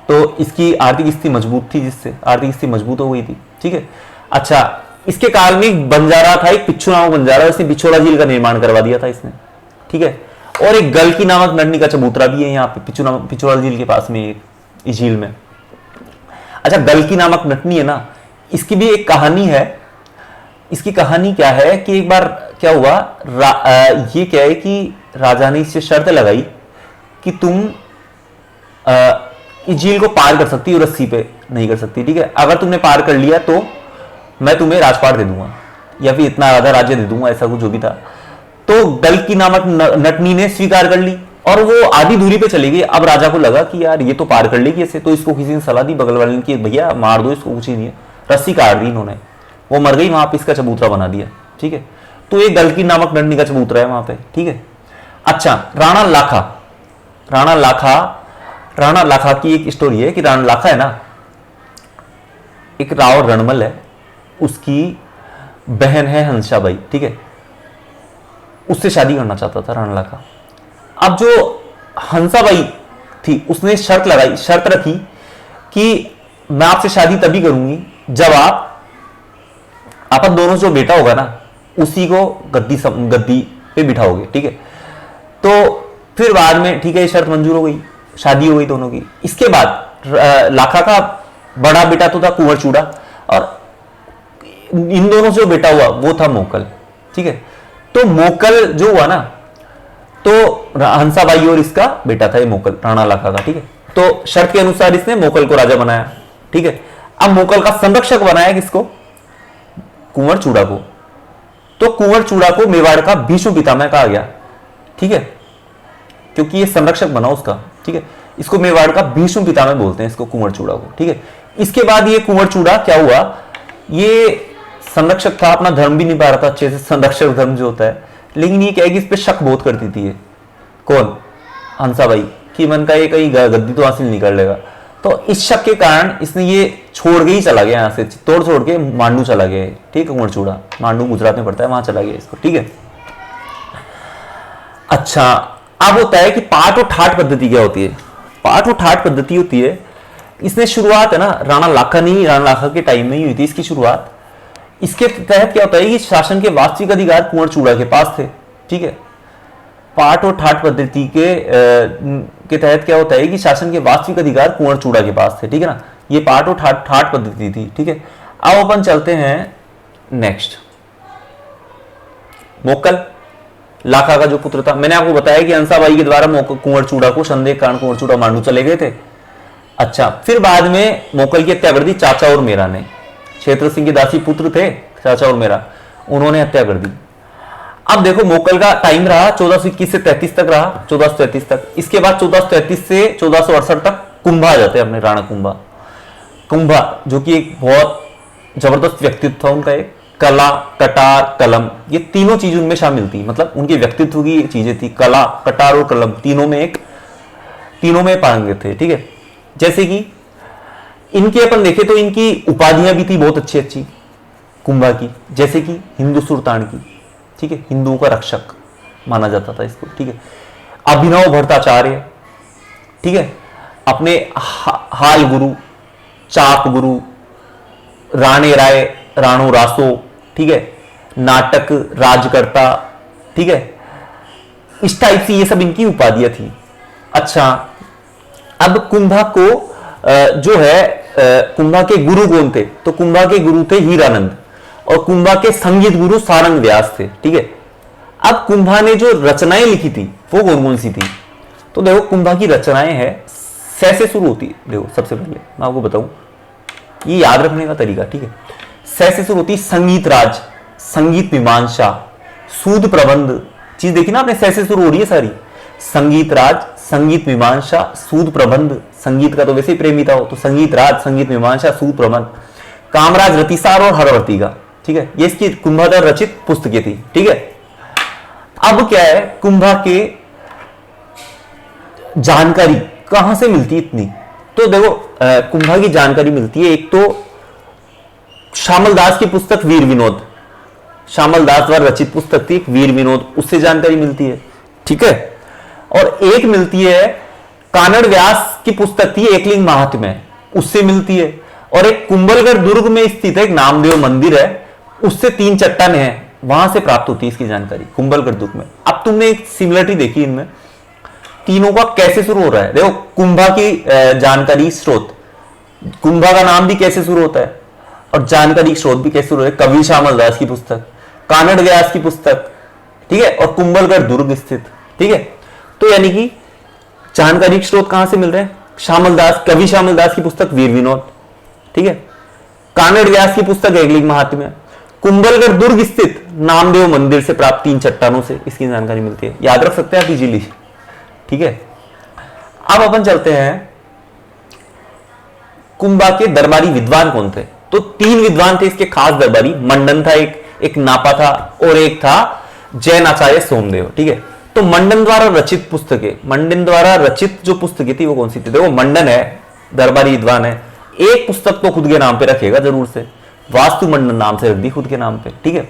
तो इसकी आर्थिक स्थिति मजबूत थी, जिससे आर्थिक स्थिति मजबूत हो गई थी, ठीक है। अच्छा, इसके काल में बंजारा था, एक पिच्छू नामक बंजारा, इसने बिछोला झील का निर्माण करवा दिया था इसने, ठीक है। और एक गलकी नामक नन्ही का चबूतरा भी है यहाँ पे पिछोला झील के पास में, एक इस झील में। अच्छा, गलकी नामक नटनी है ना, इसकी भी एक कहानी है। इसकी कहानी क्या है कि एक बार क्या हुआ, ये क्या है कि राजा ने इससे शर्त लगाई कि तुम इस झील को पार कर सकती हो, रस्सी पे नहीं कर सकती, ठीक है। अगर तुमने पार कर लिया तो मैं तुम्हें राजपाट दे दूंगा या फिर इतना आधा राज्य दे दूंगा, ऐसा कुछ जो भी था। तो गलकी नामक नटनी ने स्वीकार कर ली और वो आधी दूरी पे चली गई। अब राजा को लगा कि यार ये तो पार कर लेगी ऐसे, तो इसको किसी ने सलाह दी बगल वाले ने कि भैया मार दो इसको, कुछ ही नहीं है, रस्सी काट दी इन्होंने, वो मर गई, वहां पे इसका चबूतरा बना दिया, ठीक है। तो ये गलकी नामक नटनी का चबूतरा है वहां पे, ठीक है। अच्छा, राणा लाखा की एक स्टोरी है कि राणा लाखा है ना, एक राव रणमल है, उसकी बहन है हंसाबाई, ठीक है। उससे शादी करना चाहता था राणा लाखा। अब जो हंसाबाई थी उसने शर्त रखी कि मैं आपसे शादी तभी करूंगी जब अपन दोनों जो बेटा होगा ना उसी को गद्दी पे बिठाओगे, ठीक है। तो फिर बाद में ठीक है, ये शर्त मंजूर हो गई, शादी हो गई दोनों की। इसके बाद लाखा का बड़ा बेटा तो था कुंवर चूड़ा, और इन दोनों से जो बेटा हुआ वो था मोकल, ठीक है। तो मोकल जो हुआ ना, तो हंसाबाई और इसका बेटा था ये मोकल, राणा लाखा का, ठीक है। तो शर्त के अनुसार इसने मोकल को राजा बनाया, ठीक है। अब मोकल का संरक्षक बनाया किसको, कुंवर चूड़ा को। तो कुंवर चूड़ा को मेवाड़ का भीष्म पितामह कहा गया, ठीक है, क्योंकि ये संरक्षक बना उसका, ठीक है। इसको मेवाड़ का भीष्म पितामह बोलते हैं इसको, कुंवर चूड़ा को, ठीक है। इसके बाद ये कुंवर चूड़ा क्या हुआ, ये संरक्षक था, अपना धर्म भी निभा रहा था अच्छे से, संरक्षक धर्म जो होता है, लेकिन ये क्या है कि इस पे शक बहुत करती थी ये, कौन, हंसाबाई, कि मन का ये कहीं गद्दी तो हासिल नहीं कर लेगा। तो इस शक के कारण इसने ये छोड़ के ही चला गया, यहाँ से चित्तौड़ छोड़ के मांडू चला गया, ठीक है। कुंवर चूड़ा मांडू गुजरात में पड़ता है, वहां चला गया इसको, ठीक है। अच्छा, अब होता है कि पाठ और ठाठ पद्धति क्या होती है। पाठ और ठाठ पद्धति होती है, इसने शुरुआत है ना राणा लाखा के टाइम में ही हुई थी इसकी शुरुआत। इसके तहत क्या होता है कि शासन के वास्तविक अधिकार कुंवर चूड़ा के पास थे, ठीक है। पाठ और ठाठ पद्धति के तहत क्या होता है कि शासन के वास्तविक अधिकार कुंवर चूड़ा के पास थे, ठीक है ना। ये पाठ और ठाठ पद्धति थी, ठीक है। अब अपन चलते हैं नेक्स्ट, मोकल लाखा का जो पुत्र था। मैंने आपको बताया कि हंसाबाई के द्वारा कुंवर चूड़ा को संदेह कारण कुंवर चूड़ा मांडू चले गए थे। अच्छा, फिर बाद में मोकल की हत्या कर दी चाचा और मेरा ने, क्षेत्र सिंह के दासी पुत्र थे चाचा और मेरा, उन्होंने हत्या कर दी। अब देखो मोकल का टाइम रहा 1421 से 33 तक रहा, 1433 तक। इसके बाद 1433 से 1468 तक कुंभा आ जाते हैं अपने, राणा कुंभा जो कि एक बहुत जबरदस्त व्यक्तित्व था उनका, एक कला, कटार, कलम, ये तीनों चीज उनमें शामिल थी, मतलब उनके व्यक्तित्व की चीजें थी, कला, कटार और कलम, तीनों में पाएंगे थे, ठीक है। जैसे कि इनकी अपन देखें तो इनकी उपाधियां भी थी बहुत अच्छी अच्छी कुंभा की, जैसे कि हिंदू सुल्तान की, ठीक है, हिंदुओं का रक्षक माना जाता था इसको, ठीक है। अभिनव भट्टाचार्य, ठीक है, अपने हाल गुरु, चाप गुरु, राणे राय, राणो रासो, ठीक है, नाटक राजकर्ता, ठीक है, इस टाइप से ये सब इनकी उपाधियां थी। अच्छा, अब कुंभा को जो है कुंभा के गुरु कौन थे, तो कुंभा के गुरु थे हीरानंद, और कुंभा के संगीत गुरु सारंग व्यास थे, ठीक है। अब कुंभा ने जो रचनाएं लिखी थी वो कौन कौन सी थी, तो देखो कुंभा की रचनाएं हैं से शुरू होती है। देखो सबसे पहले मैं आपको बताऊं, ये याद रखने का तरीका, ठीक है। से शुरू होती संगीत राज, संगीत मीमांसा, सूद प्रबंध, चीज देखी ना आपने, से शुरू हो रही है सारी, संगीत राज, संगीत मीमांसा, सूद प्रबंध, संगीत का तो वैसे ही प्रेमी था तो संगीत राज, संगीत मीमांसा, सूद प्रबंध, कामराज रतिसार और हरवर्ती का, ठीक है, ये इसकी कुंभाद्वारा रचित पुस्तकें थी, ठीक है। अब क्या है, कुंभा के जानकारी कहां से मिलती है इतनी? तो देखो कुंभा की जानकारी मिलती है, एक तो श्यामल दास की पुस्तक वीर विनोद, श्यामल दास द्वारा रचित पुस्तक थी वीर विनोद, उससे जानकारी मिलती है, ठीक है। और एक मिलती है कानड़ व्यास की पुस्तक थी एकलिंग महात्म्य, उससे मिलती है। और एक कुंभलगढ़ दुर्ग में स्थित एक नामदेव मंदिर है, उससे 3 चट्टानें हैं, वहां से प्राप्त होती है इसकी जानकारी, कुंभलगढ़ दुर्ग में। अब तुमने एक सिमिलरिटी देखी इनमें, तीनों का कैसे शुरू हो रहा है। देखो कुंभा की जानकारी स्रोत, कुंभा का नाम भी कैसे शुरू होता है और जानकारी स्रोत भी कैसे शुरू होता है, कवि श्यामल दास की पुस्तक, कानड़ व्यास की पुस्तक, ठीक है, और कुंभलगढ़ दुर्ग स्थित, ठीक है। तो यानी कि जानकारी स्रोत कहां से मिल रहे हैं, श्यामल दास, कवि श्यामल दास की पुस्तक वीर विनोद, ठीक है, कानड़ व्यास की पुस्तक एकलिंग महात्म्य, कुंभलगढ़ दुर्ग स्थित नामदेव मंदिर से प्राप्त 3 चट्टानों से इसकी जानकारी मिलती है। याद रख सकते हैं आप इजीली, ठीक है। अब अपन चलते हैं कुंभा के दरबारी विद्वान कौन थे। तो 3 विद्वान थे इसके खास दरबारी, मंडन था एक नापा था और एक था जैन आचार्य सोमदेव, ठीक है। तो मंडन द्वारा रचित पुस्तकें, मंडन द्वारा रचित जो पुस्तकें थी वो कौन सी थी? देखो मंडन है, दरबारी विद्वान है, एक पुस्तक तो खुद के नाम पे रखेगा जरूर से, वास्तु मंडन नाम से रख दी खुद के नाम पे, ठीक है।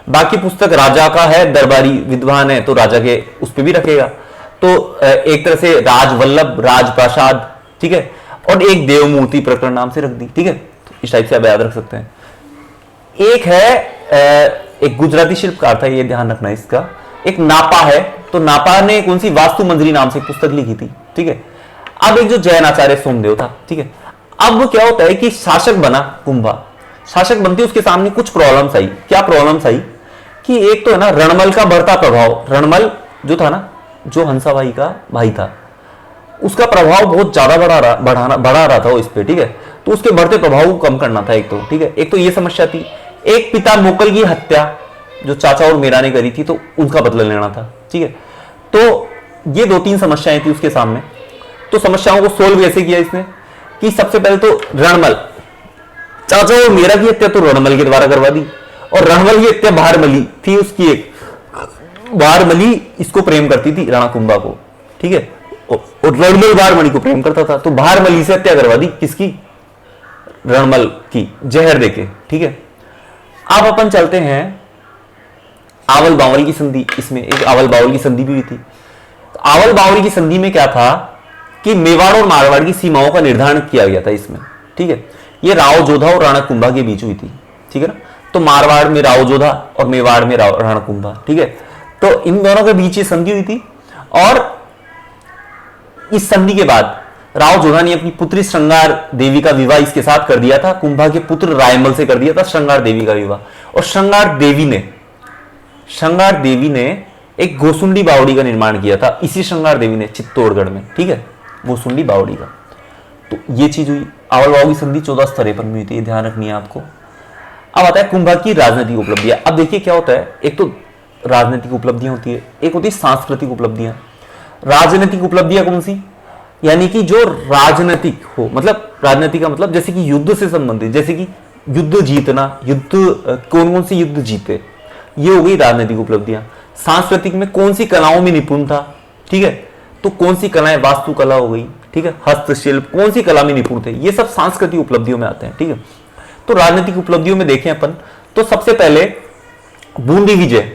बाकी पुस्तक राजा का है, दरबारी विद्वान है तो राजा के उस पर भी रखेगा। तो एक तरह से राजवल्लभ, राजप्रासाद, ठीक है, और एक देवमूर्ति प्रकरण नाम से रख दी, ठीक है। तो इस टाइप से आप याद रख सकते हैं। एक है एक गुजराती शिल्पकार था, ये ध्यान रखना है इसका, एक नापा है, तो नापा ने कौन सी वास्तु मंजरी नाम से पुस्तक लिखी थी, ठीक है। अब एक जो जैन आचार्य सोमदेव था, ठीक है। अब क्या होता है कि शासक बना कुंभा, शासक बनती उसके सामने कुछ प्रॉब्लम्स आई। क्या प्रॉब्लम्स आई कि एक तो है ना रणमल का बढ़ता प्रभाव, रणमल जो था ना, जो हंसा भाई का भाई था, उसका प्रभाव बहुत ज्यादा बढ़ा रहा था वो इस पे, ठीक है। तो उसके बढ़ते प्रभाव को कम करना था एक तो, ठीक है, एक तो ये समस्या थी। एक पिता मोकल की हत्या जो चाचा और मेरा ने करी थी, तो उनका बदला लेना था, ठीक है। तो ये 2-3 समस्याएं थी उसके सामने। तो समस्याओं को सोल्व कैसे किया इसने कि सबसे पहले तो रणमल, चाचा और मेरा की हत्या तो रणमल के द्वारा करवा दी, और रणमल की हत्या भारमली थी उसकी, एक भारमली इसको प्रेम करती थी राणा कुंभा को, ठीक है, और रणमल भारमली को प्रेम करता था, तो भारमली से हत्या करवा दी किसकी, रणमल की, जहर देके, ठीक है। अब अपन चलते हैं आवल बावल की संधि, इसमें एक आवल बावल की संधि भी हुई थी। तो आवल बावल की संधि में क्या था कि मेवाड़ और मारवाड़ की सीमाओं का निर्धारण किया गया था इसमें, ठीक है। ये राव जोधा और राणा कुंभा के बीच हुई थी, ठीक है ना। तो मारवाड़ में राव जोधा और मेवाड़ में राणा कुंभा, ठीक है। तो इन दोनों के बीच ये संधि हुई थी, और इस संधि के बाद राव जोधा ने अपनी पुत्री श्रृंगार देवी का विवाह इसके साथ कर दिया था, कुंभा के पुत्र रायमल से कर दिया था श्रृंगार देवी का विवाह। और श्रृंगार देवी ने एक गोसुंडी बावड़ी का निर्माण किया था, इसी श्रृंगार देवी ने चित्तौड़गढ़ में, ठीक है, गोसुंडी बावड़ी का। तो ये चीज हुई। आवल बावल की संधि 1453 में हुई थी, ध्यान रखनी है आपको। अब आता है कुंभा की राजनीतिक उपलब्धियां। अब देखिए क्या होता है, एक तो राजनीतिक उपलब्धियां होती है, एक होती है सांस्कृतिक उपलब्धियां। राजनीतिक उपलब्धियां कौन सी, यानी कि जो राजनीतिक हो, मतलब राजनीतिक का मतलब जैसे कि युद्ध से संबंधित, जैसे कि युद्ध जीतना, युद्ध कौन कौन से युद्ध जीते, ये हो गई राजनीतिक उपलब्धियां। सांस्कृतिक में कौन सी कलाओं में निपुण था, ठीक है, तो कौन सी कलाएं, वास्तुकला हो गई, ठीक है, हस्तशिल्प, कौन सी कला में निपुण थे, ये सब सांस्कृतिक उपलब्धियों में आते हैं, ठीक है। तो राजनीतिक उपलब्धियों में देखें अपन, तो सबसे पहले बूंदी विजय,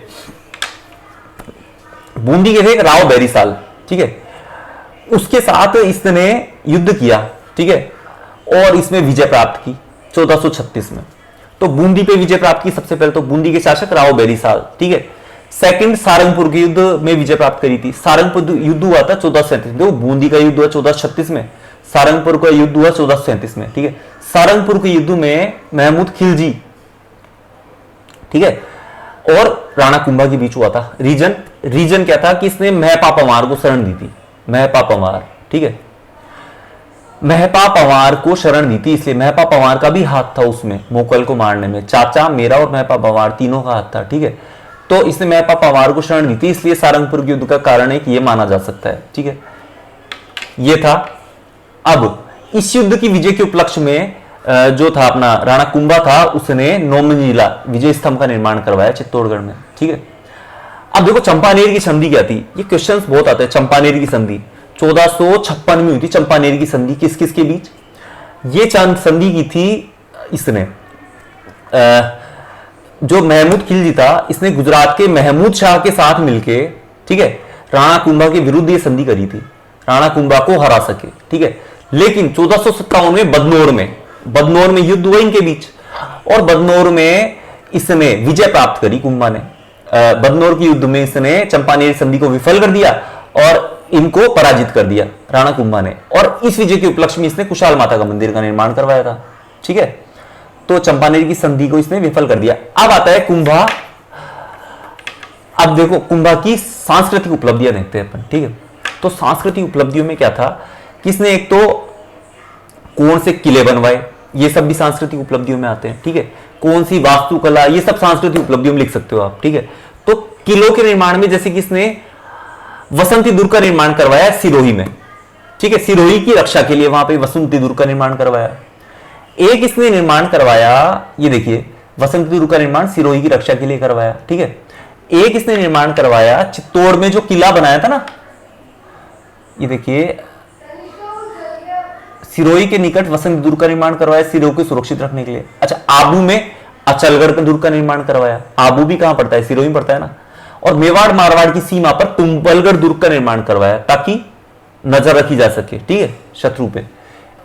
बूंदी के थे एक राव बैरीसाल, ठीक है, उसके साथ इसने युद्ध किया, ठीक है, और इसमें विजय प्राप्त की 1436 में। तो बूंदी पे विजय प्राप्त की सबसे पहले तो बूंदी के शासक राव बैरीसाल, ठीक है। सेकंड सारंगपुर के युद्ध में विजय प्राप्त करी थी, सारंगपुर युद्ध हुआ था 1437 में, बूंदी का युद्ध हुआ 1436 में, सारंगपुर का युद्ध हुआ 1437 में, ठीक है। सारंगपुर के युद्ध में महमूद खिलजी, ठीक है, और राणा कुंभा के बीच हुआ था। रीजन क्या था कि इसने महपा पंवार को शरण दी थी, महपा पंवार, ठीक है, महपा पंवार को शरण दी थी, इसलिए महपा पंवार का भी हाथ था उसमें, मोकल को मारने में, चाचा मेरा और महपा पंवार तीनों का हाथ था, ठीक है। तो इसने महपा पंवार को शरण दी थी, इसलिए सारंगपुर के युद्ध का कारण है कि यह माना जा सकता है, ठीक है, ये था। अब इस युद्ध की विजय के उपलक्ष्य में जो था अपना राणा कुंभा था, उसने 9 मंजिला विजय स्तंभ का निर्माण करवाया चित्तौड़गढ़ में, ठीक है। अब देखो चंपानेर की संधि क्या थी, ये क्वेश्चंस बहुत आते हैं। चंपानेर की संधि 1456 में हुई थी। चंपानेर की संधि किस किस के बीच, ये चांद संधि की थी इसने, जो महमूद खिलजी था, इसने गुजरात के महमूद शाह के साथ मिलके, ठीक है, राणा कुंभा के विरुद्ध ये संधि करी थी, राणा कुंभा को हरा सके, ठीक है। लेकिन 1457 में बदनौर में युद्ध हुआ इनके बीच, और बदनौर में इसने विजय प्राप्त करी कुंभा ने। बदनौर के युद्ध में इसने चंपानेर संधि को विफल कर दिया और इनको पराजित कर दिया राणा कुंभा ने, और इस विजय के उपलक्ष्य में इसने कुशाल माता का मंदिर का निर्माण करवाया था, ठीक है। तो चंपानेर की संधि को इसने विफल कर दिया। अब आता है कुंभा। अब देखो कुंभा की सांस्कृतिक उपलब्धियां देखते हैं अपन, ठीक है। तो सांस्कृतिक उपलब्धियों में क्या था कि इसने एक तो कौन से किले बनवाए, ये सब भी सांस्कृतिक उपलब्धियों में आते हैं, ठीक है। कौन सी वास्तुकला, ये सब सांस्कृतिक उपलब्धियों में लिख सकते हो आप, ठीक है। तो किलों के निर्माण में जैसे कि इसने वसंती दुर्ग का निर्माण करवाया सिरोही में, ठीक है, सिरोही की रक्षा के लिए वहां पे वसंती दुर्ग का निर्माण करवाया। एक इसने निर्माण करवाया, ये देखिए वसंती दुर्ग का निर्माण सिरोही की रक्षा के लिए करवाया, ठीक है। एक इसने निर्माण करवाया चित्तौड़ में जो किला बनाया था ना, ये देखिए सिरोही के निकट वसंत दुर्ग का निर्माण करवाया सिरोही को सुरक्षित रखने के लिए। अच्छा, आबू में अचलगढ़ दुर्ग का निर्माण करवाया। आबू भी कहां पड़ता है, सिरोही में पड़ता है ना। और मेवाड़ मारवाड़ की सीमा पर तुम्बलगढ़ दुर्ग का निर्माण करवाया ताकि नजर रखी जा सके, ठीक है, शत्रु पे,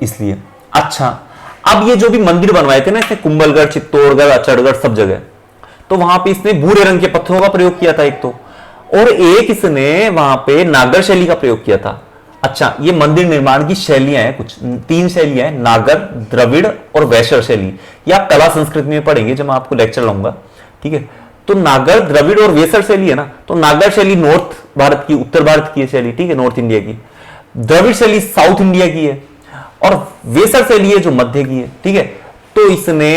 इसलिए। अच्छा, अब ये जो भी मंदिर बनवाए थे ना इसने, कुंभलगढ़, चित्तौड़गढ़, अचलगढ़, सब जगह, तो वहां पे इसने भूरे रंग के पत्थरों का प्रयोग किया था एक तो, और एक इसने वहां पे नागर शैली का प्रयोग किया था। अच्छा, ये मंदिर निर्माण की शैलियां हैं, कुछ 3 शैलियां हैं, नागर, द्रविड़ और वैश्य शैली। ये आप कला संस्कृति में पढ़ेंगे जब मैं आपको लेक्चर लाऊंगा, ठीक है। तो नागर, द्रविड़ और वेसर शैली है ना, तो नागर शैली नॉर्थ भारत की, उत्तर भारत की शैली, ठीक है, नॉर्थ इंडिया की। द्रविड़ शैली साउथ इंडिया की है, और वेसर शैली है जो मध्य की है, ठीक है। तो इसने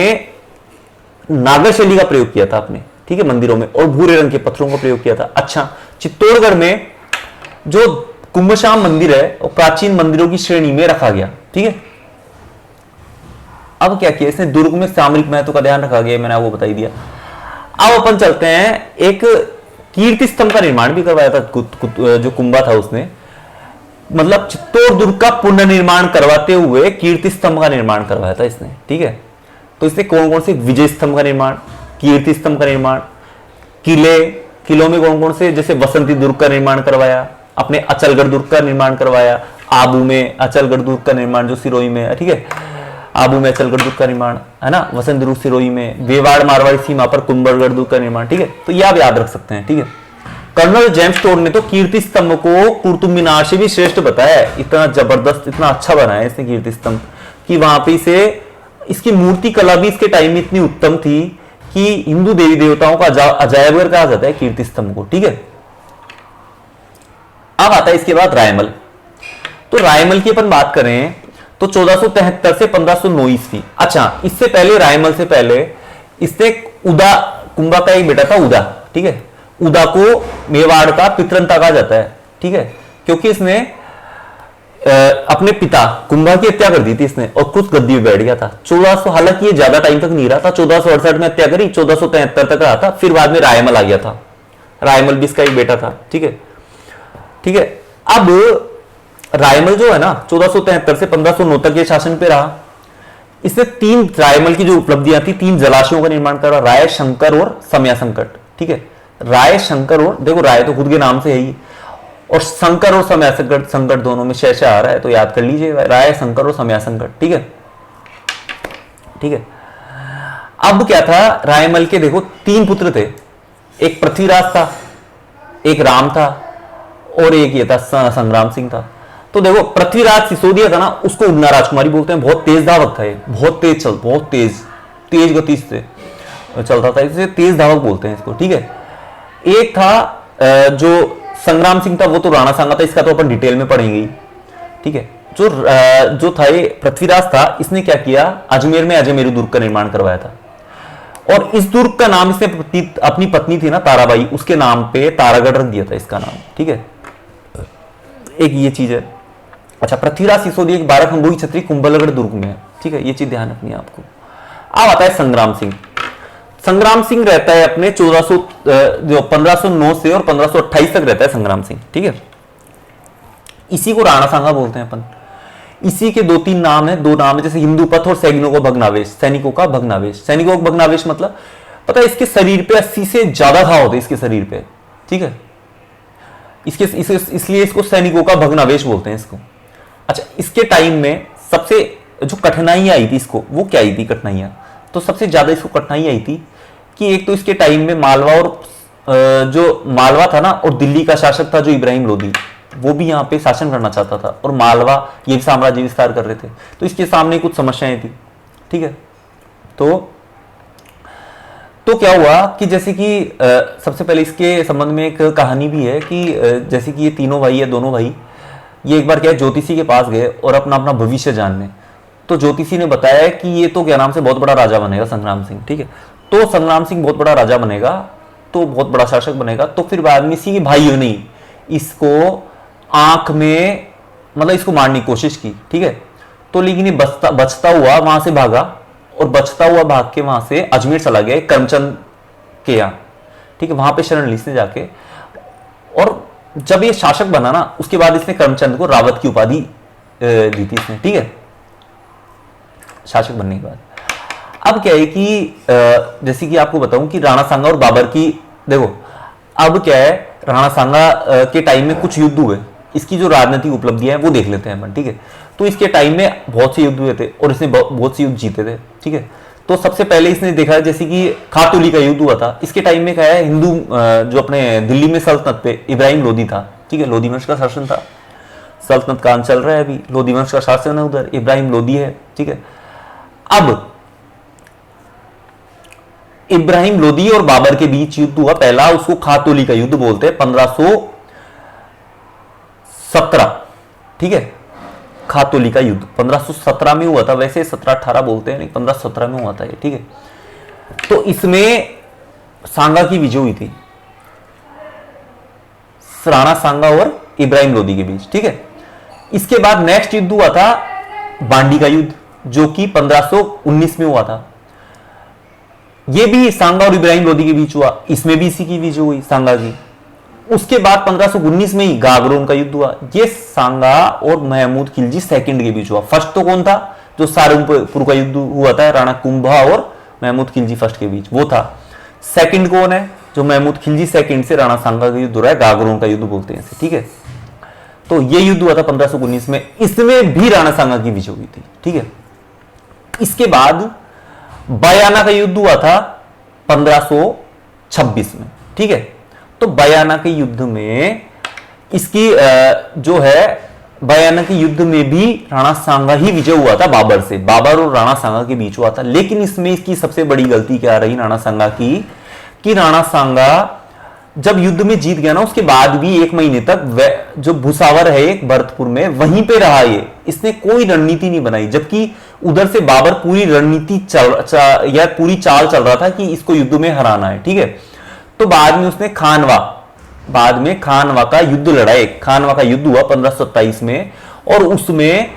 नागर शैली का प्रयोग किया था अपने, ठीक है, मंदिरों में, और भूरे रंग के पत्थरों का प्रयोग किया था। अच्छा, चित्तौड़गढ़ में जो कुंभश्याम मंदिर है वो प्राचीन मंदिरों की श्रेणी में रखा गया, ठीक है। अब क्या किया इसने, दुर्ग में सामरिक महत्व का ध्यान रखा गया, मैंने आपको बता ही दिया। अब अपन चलते हैं, एक कीर्ति स्तंभ का निर्माण भी करवाया था जो कुंभा था उसने, मतलब चित्तौड़ दुर्ग का पुनर्निर्माण करवाते हुए कीर्ति स्तंभ का निर्माण करवाया था इसने, ठीक है। तो इसने कौन कौन से, विजय स्तंभ का निर्माण, कीर्ति स्तंभ का निर्माण, किलों में कौन कौन से, जैसे वसंती दुर्ग का निर्माण करवाया, अपने अचलगढ़ दुर्ग का निर्माण करवाया, आबू में अचलगढ़ दुर्ग का निर्माण जो सिरोही में है, ठीक है, आबू में अचलगढ़ दुर्ग का निर्माण है ना, वसंत दुर्ग सिरोही में, वेवाड़ मारवाड़ी सीमा पर कुंभलगढ़ दुर्ग का निर्माण, ठीक है। तो ये आप याद रख सकते हैं, ठीक है। कर्नल जेम्स टोड ने तो कीर्ति स्तंभ को कुतुब मीनार से भी श्रेष्ठ बताया है, इतना जबरदस्त, इतना अच्छा बनाया इसने कीर्ति स्तंभ कि वहां पे इसे, इसकी मूर्ति कला भी इसके टाइम में इतनी उत्तम थी कि हिंदू देवी देवताओं का अजायबघर कहा जाता है कीर्ति स्तंभ को, ठीक है। अब आता है इसके बाद रायमल। तो रायमल की अपन बात करें तो 1473 से 1509 ईस्वी। अच्छा, इससे पहले, रायमल से पहले इसने उदा, कुंभा का एक बेटा था उदा, ठीक है। उदा को मेवाड़ का पितरंता कहा जाता है, ठीक है, क्योंकि इसने अपने पिता कुंभा की हत्या कर दी थी इसने, और खुद गद्दी में बैठ गया था। 1400, हालांकि ये ज्यादा टाइम तक नहीं रहा था, 1468 में हत्या करी, 1473 तक रहा था, फिर बाद में रायमल आ गया था। रायमल भी इसका एक बेटा था, ठीक है, ठीक है। अब रायमल जो है ना 1473 से 1509 तक ये शासन पे रहा। इसने 3 रायमल की जो उपलब्धियां थी, 3 जलाशयों का निर्माण करा, राय, शंकर और समया संकट, ठीक है। राय, शंकर, और देखो राय तो खुद के नाम से है ही, और शंकर और समया संकट दोनों में शेष आ रहा है, तो याद कर लीजिए राय, शंकर और समया संकट, ठीक है, ठीक है। अब क्या था, रायमल के देखो 3 पुत्र थे, एक पृथ्वीराज था, एक राम था, और एक ये था संग्राम सिंह था। तो देखो पृथ्वीराज सिसोदिया था ना, उसको उड़ना राजकुमारी बोलते हैं, बहुत तेज धावक था ये, बहुत तेज गति से चलता था, इसे तेज धावक बोलते हैं इसको, ठीक है। एक था जो संग्राम सिंह था, वो तो राणा सांगा था, इसका तो अपन डिटेल में पढ़ेंगे, ठीक है। जो था ये पृथ्वीराज था, इसने क्या किया, अजमेर में अजमेरू दुर्ग का निर्माण करवाया था, और इस दुर्ग का नाम इसने अपनी पत्नी थी ना ताराबाई, उसके नाम पे तारागढ़ रख दिया था इसका नाम, ठीक है। एक ये चीज है। अच्छा, पृथ्वीराज सिसोदिया 12 खंभों की छतरी कुंभलगढ़ दुर्ग में है, ठीक है, ये चीज ध्यान रखनी है आपको। अब आता है संग्राम सिंह। संग्राम सिंह रहता है अपने 1400 जो 1509 से और 1528 तक रहता है संग्राम सिंह, ठीक है। इसी को राणा सांगा बोलते हैं अपन। इसी के 2-3 नाम है, 2 नाम है, जैसे हिंदूपथ और सैनिकों का भग्नावेश। सैनिकों का भग्नावेश, सैनिकों का भग्नावेश मतलब पता है इसके शरीर पे 80 से ज्यादा घाव होते इसके शरीर पे, ठीक है। इसलिए इसको सैनिकों का भग्नावेश बोलते हैं इसको। अच्छा, इसके टाइम में सबसे जो कठिनाइयां आई थी इसको, वो क्या आई थी कठिनाइयां? तो सबसे ज्यादा इसको कठिनाई आई थी कि एक तो इसके टाइम में मालवा और जो मालवा था ना, और दिल्ली का शासक था जो इब्राहिम लोदी, वो भी यहाँ पे शासन करना चाहता था, और मालवा ये भी साम्राज्य विस्तार कर रहे थे। तो इसके सामने कुछ समस्याएं थी, ठीक है। तो क्या हुआ कि जैसे कि सबसे पहले इसके संबंध में एक कहानी भी है कि जैसे कि ये तीनों भाई है, दोनों भाई, ये एक बार क्या है ज्योतिषी के पास गए और अपना अपना भविष्य जानने। तो ज्योतिषी ने बताया कि ये तो क्या नाम से बहुत बड़ा राजा बनेगा संग्राम सिंह, ठीक है। तो संग्राम सिंह बहुत बड़ा राजा बनेगा, तो बहुत बड़ा शासक बनेगा। तो फिर बाद में इसी भाइयों ने इसको आंख में मतलब इसको मारने की कोशिश की, ठीक है। तो लेकिन ये बचता हुआ वहां से भागा, और बचता हुआ भाग के वहां से अजमेर चला गया करमचंद के यहाँ, ठीक है। वहां पे शरण ली से जाके, और जब ये शासक बना ना, उसके बाद इसने करमचंद को रावत की उपाधि दी थी इसने, ठीक है, शासक बनने के बाद। अब क्या है कि जैसे कि आपको बताऊं कि राणा सांगा और बाबर की, देखो अब क्या है, राणा सांगा के टाइम में कुछ युद्ध हुए, इसकी जो राजनीतिक उपलब्धियां हैं वो देख लेते हैं अपन, ठीक है। तो इसके टाइम में बहुत से युद्ध हुए थे और इसने बहुत से युद्ध जीते थे, ठीक है। तो सबसे पहले इसने देखा जैसे कि खातुली का युद्ध हुआ था। इसके टाइम में क्या है, हिंदू जो अपने दिल्ली में सल्तनत पे इब्राहिम लोदी था, ठीक है, लोदी वंश का शासन था, सल्तनत काल चल रहा है अभी, लोदी वंश का शासन है उधर, इब्राहिम लोदी है, ठीक है। अब इब्राहिम लोदी और बाबर के बीच युद्ध हुआ पहला, उसको खातुली का युद्ध बोलते हैं, 1517, ठीक है। खातुली का युद्ध 1517 में हुआ था, वैसे 1718 बोलते हैं, 1517 में हुआ था ये, ठीक है। तो इसमें सांगा की विजय हुई थी, राणा सांगा और इब्राहिम लोदी के बीच, ठीक है। इसके बाद नेक्स्ट युद्ध हुआ था बांडी का युद्ध, जो कि 1519 में हुआ था। यह भी सांगा और इब्राहिम लोदी के बीच हुआ, इसमें भी इसी की विजय हुई सांगा की। उसके बाद 1519 में ही गागरोन का युद्ध हुआ, ये सांगा और महमूद खिलजी सेकंड के बीच हुआ। फर्स्ट तो कौन था, जो सारंगपुर का युद्ध हुआ था राणा कुंभा और महमूद खिलजी फर्स्ट के बीच, वो था। सेकंड कौन है, जो महमूद खिलजी सेकंड से राणा सांगा का युद्ध हो रहा है, गागरोन का युद्ध बोलते हैं इसे, ठीक है। तो ये युद्ध हुआ था 1519 में, इसमें भी राणा सांगा की विजय हुई थी, ठीक है। इसके बाद बयाना का युद्ध हुआ था 1526 में, ठीक है। तो बयाना के युद्ध में इसकी जो है, बयाना के युद्ध में भी राणा सांगा ही विजय हुआ था बाबर से, बाबर और राणा सांगा के बीच हुआ था। लेकिन इसमें इसकी सबसे बड़ी गलती क्या रही राणा सांगा की, कि राणा सांगा जब युद्ध में जीत गया ना, उसके बाद भी 1 महीने तक जो भुसावर है एक भरतपुर में, वहीं पे रहा ये, इसने कोई रणनीति नहीं बनाई। जबकि उधर से बाबर पूरी रणनीति या पूरी चाल चल रहा था कि इसको युद्ध में हराना है, ठीक है। तो बाद में उसने खानवा का युद्ध लड़ा, एक खानवा का युद्ध हुआ 1527 में, और उसमें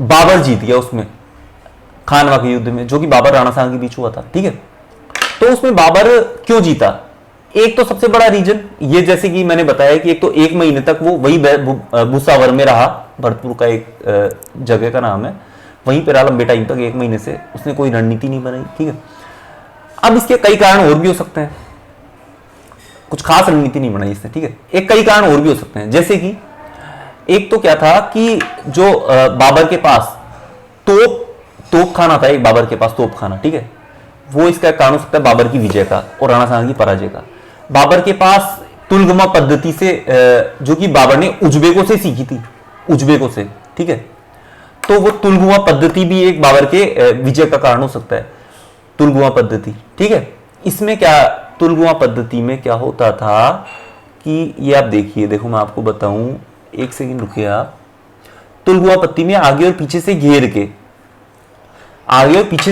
बाबर जीत गया, उसमें खानवा के युद्ध में, जो कि बाबर राणा सांगा के बीच हुआ था, ठीक है। तो उसमें बाबर क्यों जीता, एक तो सबसे बड़ा रीजन ये, जैसे कि मैंने बताया कि एक तो 1 महीने तक वो वही भुसावर में रहा, भरतपुर का एक जगह का नाम है, वहीं पर रहा लंबे टाइम तक, 1 महीने से उसने कोई रणनीति नहीं बनाई, ठीक है। अब इसके कई कारण और भी हो सकते हैं, कुछ खास रणनीति नहीं बनाई इसने, ठीक है। एक कई कारण और भी हो सकते हैं, जैसे कि एक तो क्या था कि जो बाबर के पास तोप खाना था, एक बाबर के पास तोप खाना, ठीक है, वो इसका कारण हो सकता है बाबर की विजय का और राणा सांगा की पराजय का। बाबर के पास तुलगमा पद्धति से, जो कि बाबर ने उज्बेकों से सीखी थी, उज्बेकों से, ठीक है। तो वो तुलगमा पद्धति भी एक बाबर के विजय का कारण हो सकता है, तुलगमा पद्धति, ठीक है। इसमें क्या, तुलगमा पद्धति में क्या होता था कि ये आप देखिए, देखो मैं आपको बताऊं, 1 सेकंड रुकिए आप। तुलगमा पद्धति में आगे और पीछे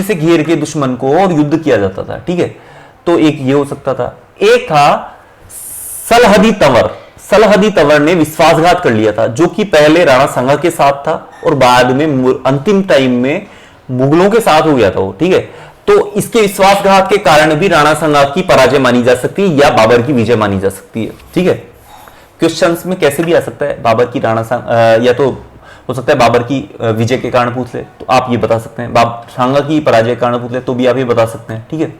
से घेर के दुश्मन को और युद्ध किया जाता था, ठीक है। तो एक ये हो सकता था। एक था सलहदी तंवर ने विश्वासघात कर लिया था, जो कि पहले राणा सांगा के साथ था और बाद में अंतिम टाइम में मुगलों के साथ हो गया था वो, ठीक है। तो इसके विश्वासघात के कारण भी राणा सांगा की पराजय मानी जा सकती है या बाबर की विजय मानी जा सकती है। ठीक है, क्वेश्चंस में कैसे भी आ सकता है, बाबर की राणा सांगा या तो हो सकता है बाबर की विजय के कारण पूछ ले तो आप ये बता सकते हैं, सांगा की पराजय के कारण पूछ ले तो भी आप ये बता सकते हैं। ठीक है,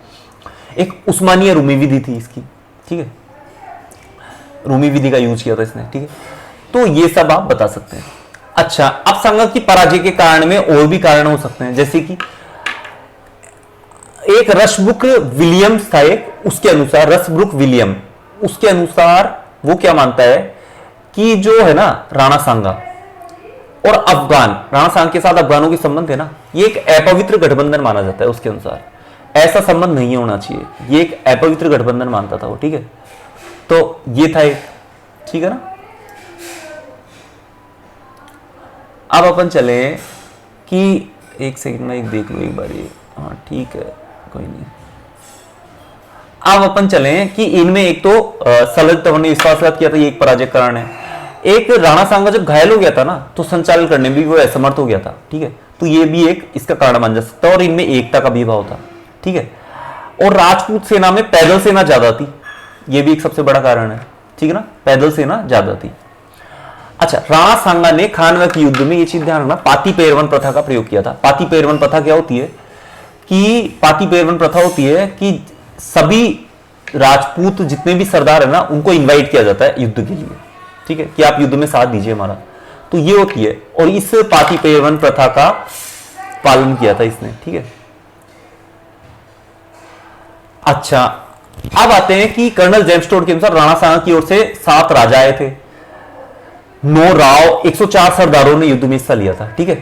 एक उस्मानिया रूमी विधि थी इसकी। ठीक है, रूमी विधि का यूज किया था इसने। ठीक है, तो ये सब आप बता सकते हैं। अच्छा, अब सांगा की पराजय के कारण में और भी कारण हो सकते हैं, जैसे कि एक रसब्रुक विलियम्स था एक, उसके अनुसार रसब्रुक विलियम, उसके अनुसार वो क्या मानता है कि जो है ना राणा सांगा और अफगान, राणा सांगा के साथ अफगानों के संबंध है ना, ये एक अपवित्र गठबंधन माना जाता है। उसके अनुसार ऐसा संबंध नहीं होना चाहिए, ये एक अपवित्र गठबंधन मानता था वो। ठीक है, तो ये था एक। ठीक है ना, अब अपन चले कि एक सेकंड में एक देख लो एक बार ये, हाँ ठीक है कोई नहीं। अब अपन चले कि इनमें एक तो सलज तंवर ने विश्वासघात किया था, ये एक पराजय कारण है। एक राणा सांगा जब घायल हो गया था ना तो संचालन करने में भी वो असमर्थ हो गया था। ठीक है, तो ये भी एक इसका कारण मान जा सकता है और इनमें एकता का भी भाव था। ठीक है, और राजपूत सेना में पैदल सेना ज्यादा थी, ये भी एक सबसे बड़ा कारण है। ठीक है ना, पैदल सेना ज्यादा थी। अच्छा, राणा सांगा ने खानवा के युद्ध में ये चीज ध्यान रखना, पाती पेरवन प्रथा का प्रयोग किया था। पाती पेरवन प्रथा क्या होती है कि पाती पेरवन प्रथा होती है कि सभी राजपूत जितने भी सरदार है ना उनको इनवाइट किया जाता है युद्ध के लिए। ठीक है, कि आप युद्ध में साथ दीजिए हमारा, तो ये होती है। और इस पाती पेरवन प्रथा का पालन किया था इसने। ठीक है, अच्छा अब आते हैं कि कर्नल जेम्स टोड के अनुसार राणा सांगा की ओर से 7 राजा आए थे, 9 राव, 104 सरदारों ने युद्ध में हिस्सा लिया था। ठीक है,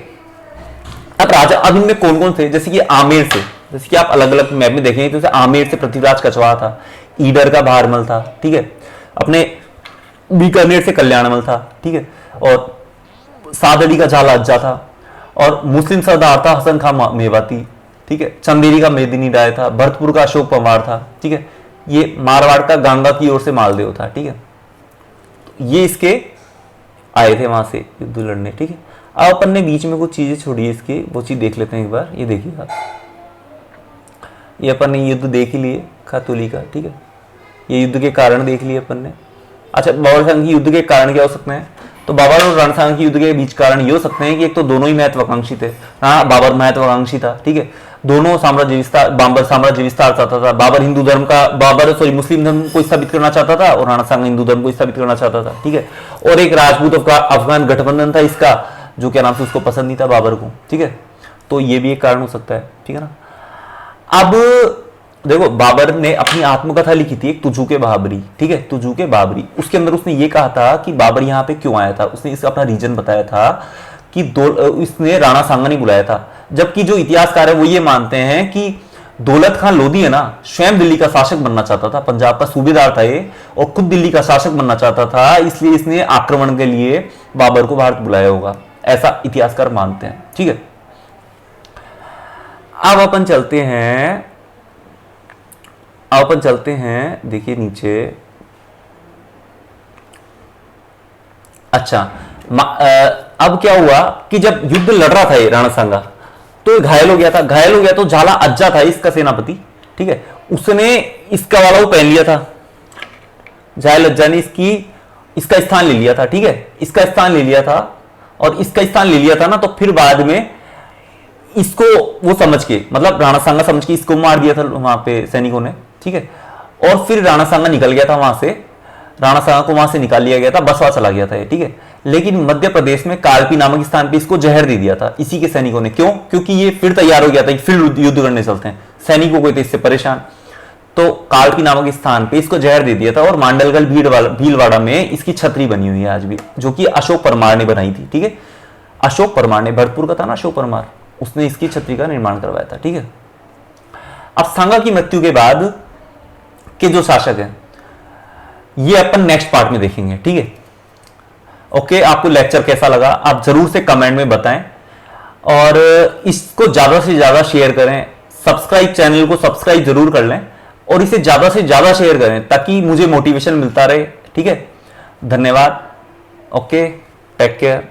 अब राजा, अब इनमें कौन कौन थे, जैसे कि आमेर से, जैसे कि आप अलग अलग मैप में देखेंगे तो आमेर से पृथ्वीराज कछवाहा था, ईडर का भारमल था। ठीक है, अपने बीकानेर से कल्याणमल था। ठीक है, और सादड़ी का झाला अज्जा था, और मुस्लिम सरदार था हसन खां मेवाती। ठीक है, चंदेरी का मेदिनी राय था, भरतपुर का अशोक पंवार था। ठीक है, ये मारवाड़ का गंगा की ओर से मालदेव था। ठीक है, ये इसके आए थे वहां से युद्ध लड़ने। ठीक है, अब अपन ने बीच में कुछ चीजें छोड़ी है इसकी, वो चीज देख लेते हैं एक बार। ये देखिए, ये अपन ने युद्ध देख ही लिए खातुली का। ठीक है, ये युद्ध के कारण देख लिए अपन ने। अच्छा, बाबर सांगा की युद्ध के कारण क्या हो सकते हैं, तो बाबर और राणा सांगा की युद्ध के बीच कारण ये हो सकते हैं कि एक तो दोनों ही महत्वाकांक्षी थे। हाँ, बाबर महत्वाकांक्षी था। ठीक है, दोनों साम्राज्य विस्तार, बाबर साम्राज्य विस्तार चाहता था। बाबर हिंदू धर्म का, मुस्लिम धर्म को स्थापित करना चाहता था और राणा सांगा हिंदू धर्म को स्थापित करना चाहता था। ठीक है, और एक राजपूत अफगान गठबंधन था इसका, जो क्या नाम से उसको पसंद नहीं था बाबर को। ठीक है, तो ये भी एक कारण हो सकता है। ठीक है ना, अब देखो बाबर ने अपनी आत्मकथा लिखी थी एक, तुझू के बाबरी। ठीक है, तुझू के बाबरी, उसके अंदर उसने ये कहा था कि बाबर यहाँ पे क्यों आया था। उसने इसका अपना रीजन बताया था कि इसने राणा सांगा नहीं बुलाया था, जबकि जो इतिहासकार है वो ये मानते हैं कि दौलत खान लोधी है ना, स्वयं दिल्ली का शासक बनना चाहता था, पंजाब का सूबेदार था ये, और खुद दिल्ली का शासक बनना चाहता था, इसलिए इसने आक्रमण के लिए बाबर को भारत बुलाया होगा, ऐसा इतिहासकार मानते हैं। ठीक है, अब अपन चलते हैं, देखिए नीचे। अच्छा, अब क्या हुआ कि जब युद्ध लड़ रहा था ये राणा सांगा तो घायल हो गया, तो झाला अज्जा था इसका सेनापति। ठीक है, उसने इसका वाला वो पहन लिया था, झायल अज्जा ने इसका स्थान ले लिया था। ठीक है, इसका स्थान ले लिया था, और इसका स्थान ले लिया था ना, तो फिर बाद में इसको वो समझ के, मतलब राणा सांगा समझ के इसको मार दिया था वहां पे सैनिकों ने। ठीक है, और फिर राणा सांगा निकल गया था वहां से, राणा सांगा को वहां से निकाल लिया गया था, बसवा चला गया था ये। ठीक है, लेकिन मध्य प्रदेश में कालपी नामक स्थान पे इसको जहर दे दिया था इसी के सैनिकों ने। क्यों? क्योंकि ये फिर तैयार हो गया था कि फिर युद्ध करने चलते हैं, सैनिकों को थे इससे परेशान, तो कालपी नामक स्थान पे इसको जहर दे दिया था। और मांडलगल भीलवाड़ा में इसकी छतरी बनी हुई है आज भी, जो कि अशोक परमार ने बनाई थी। ठीक है, अशोक परमार ने, भरतपुर का था ना अशोक परमार, उसने इसकी छतरी का निर्माण करवाया था। ठीक है, अब सांगा की मृत्यु के बाद के जो शासक हैं ये अपन नेक्स्ट पार्ट में देखेंगे। ठीक है, ओके, आपको लेक्चर कैसा लगा आप जरूर से कमेंट में बताएं, और इसको ज्यादा से ज्यादा शेयर करें, चैनल को सब्सक्राइब जरूर कर लें, और इसे ज्यादा से ज्यादा शेयर करें ताकि मुझे मोटिवेशन मिलता रहे। ठीक है, धन्यवाद, ओके, टेक केयर।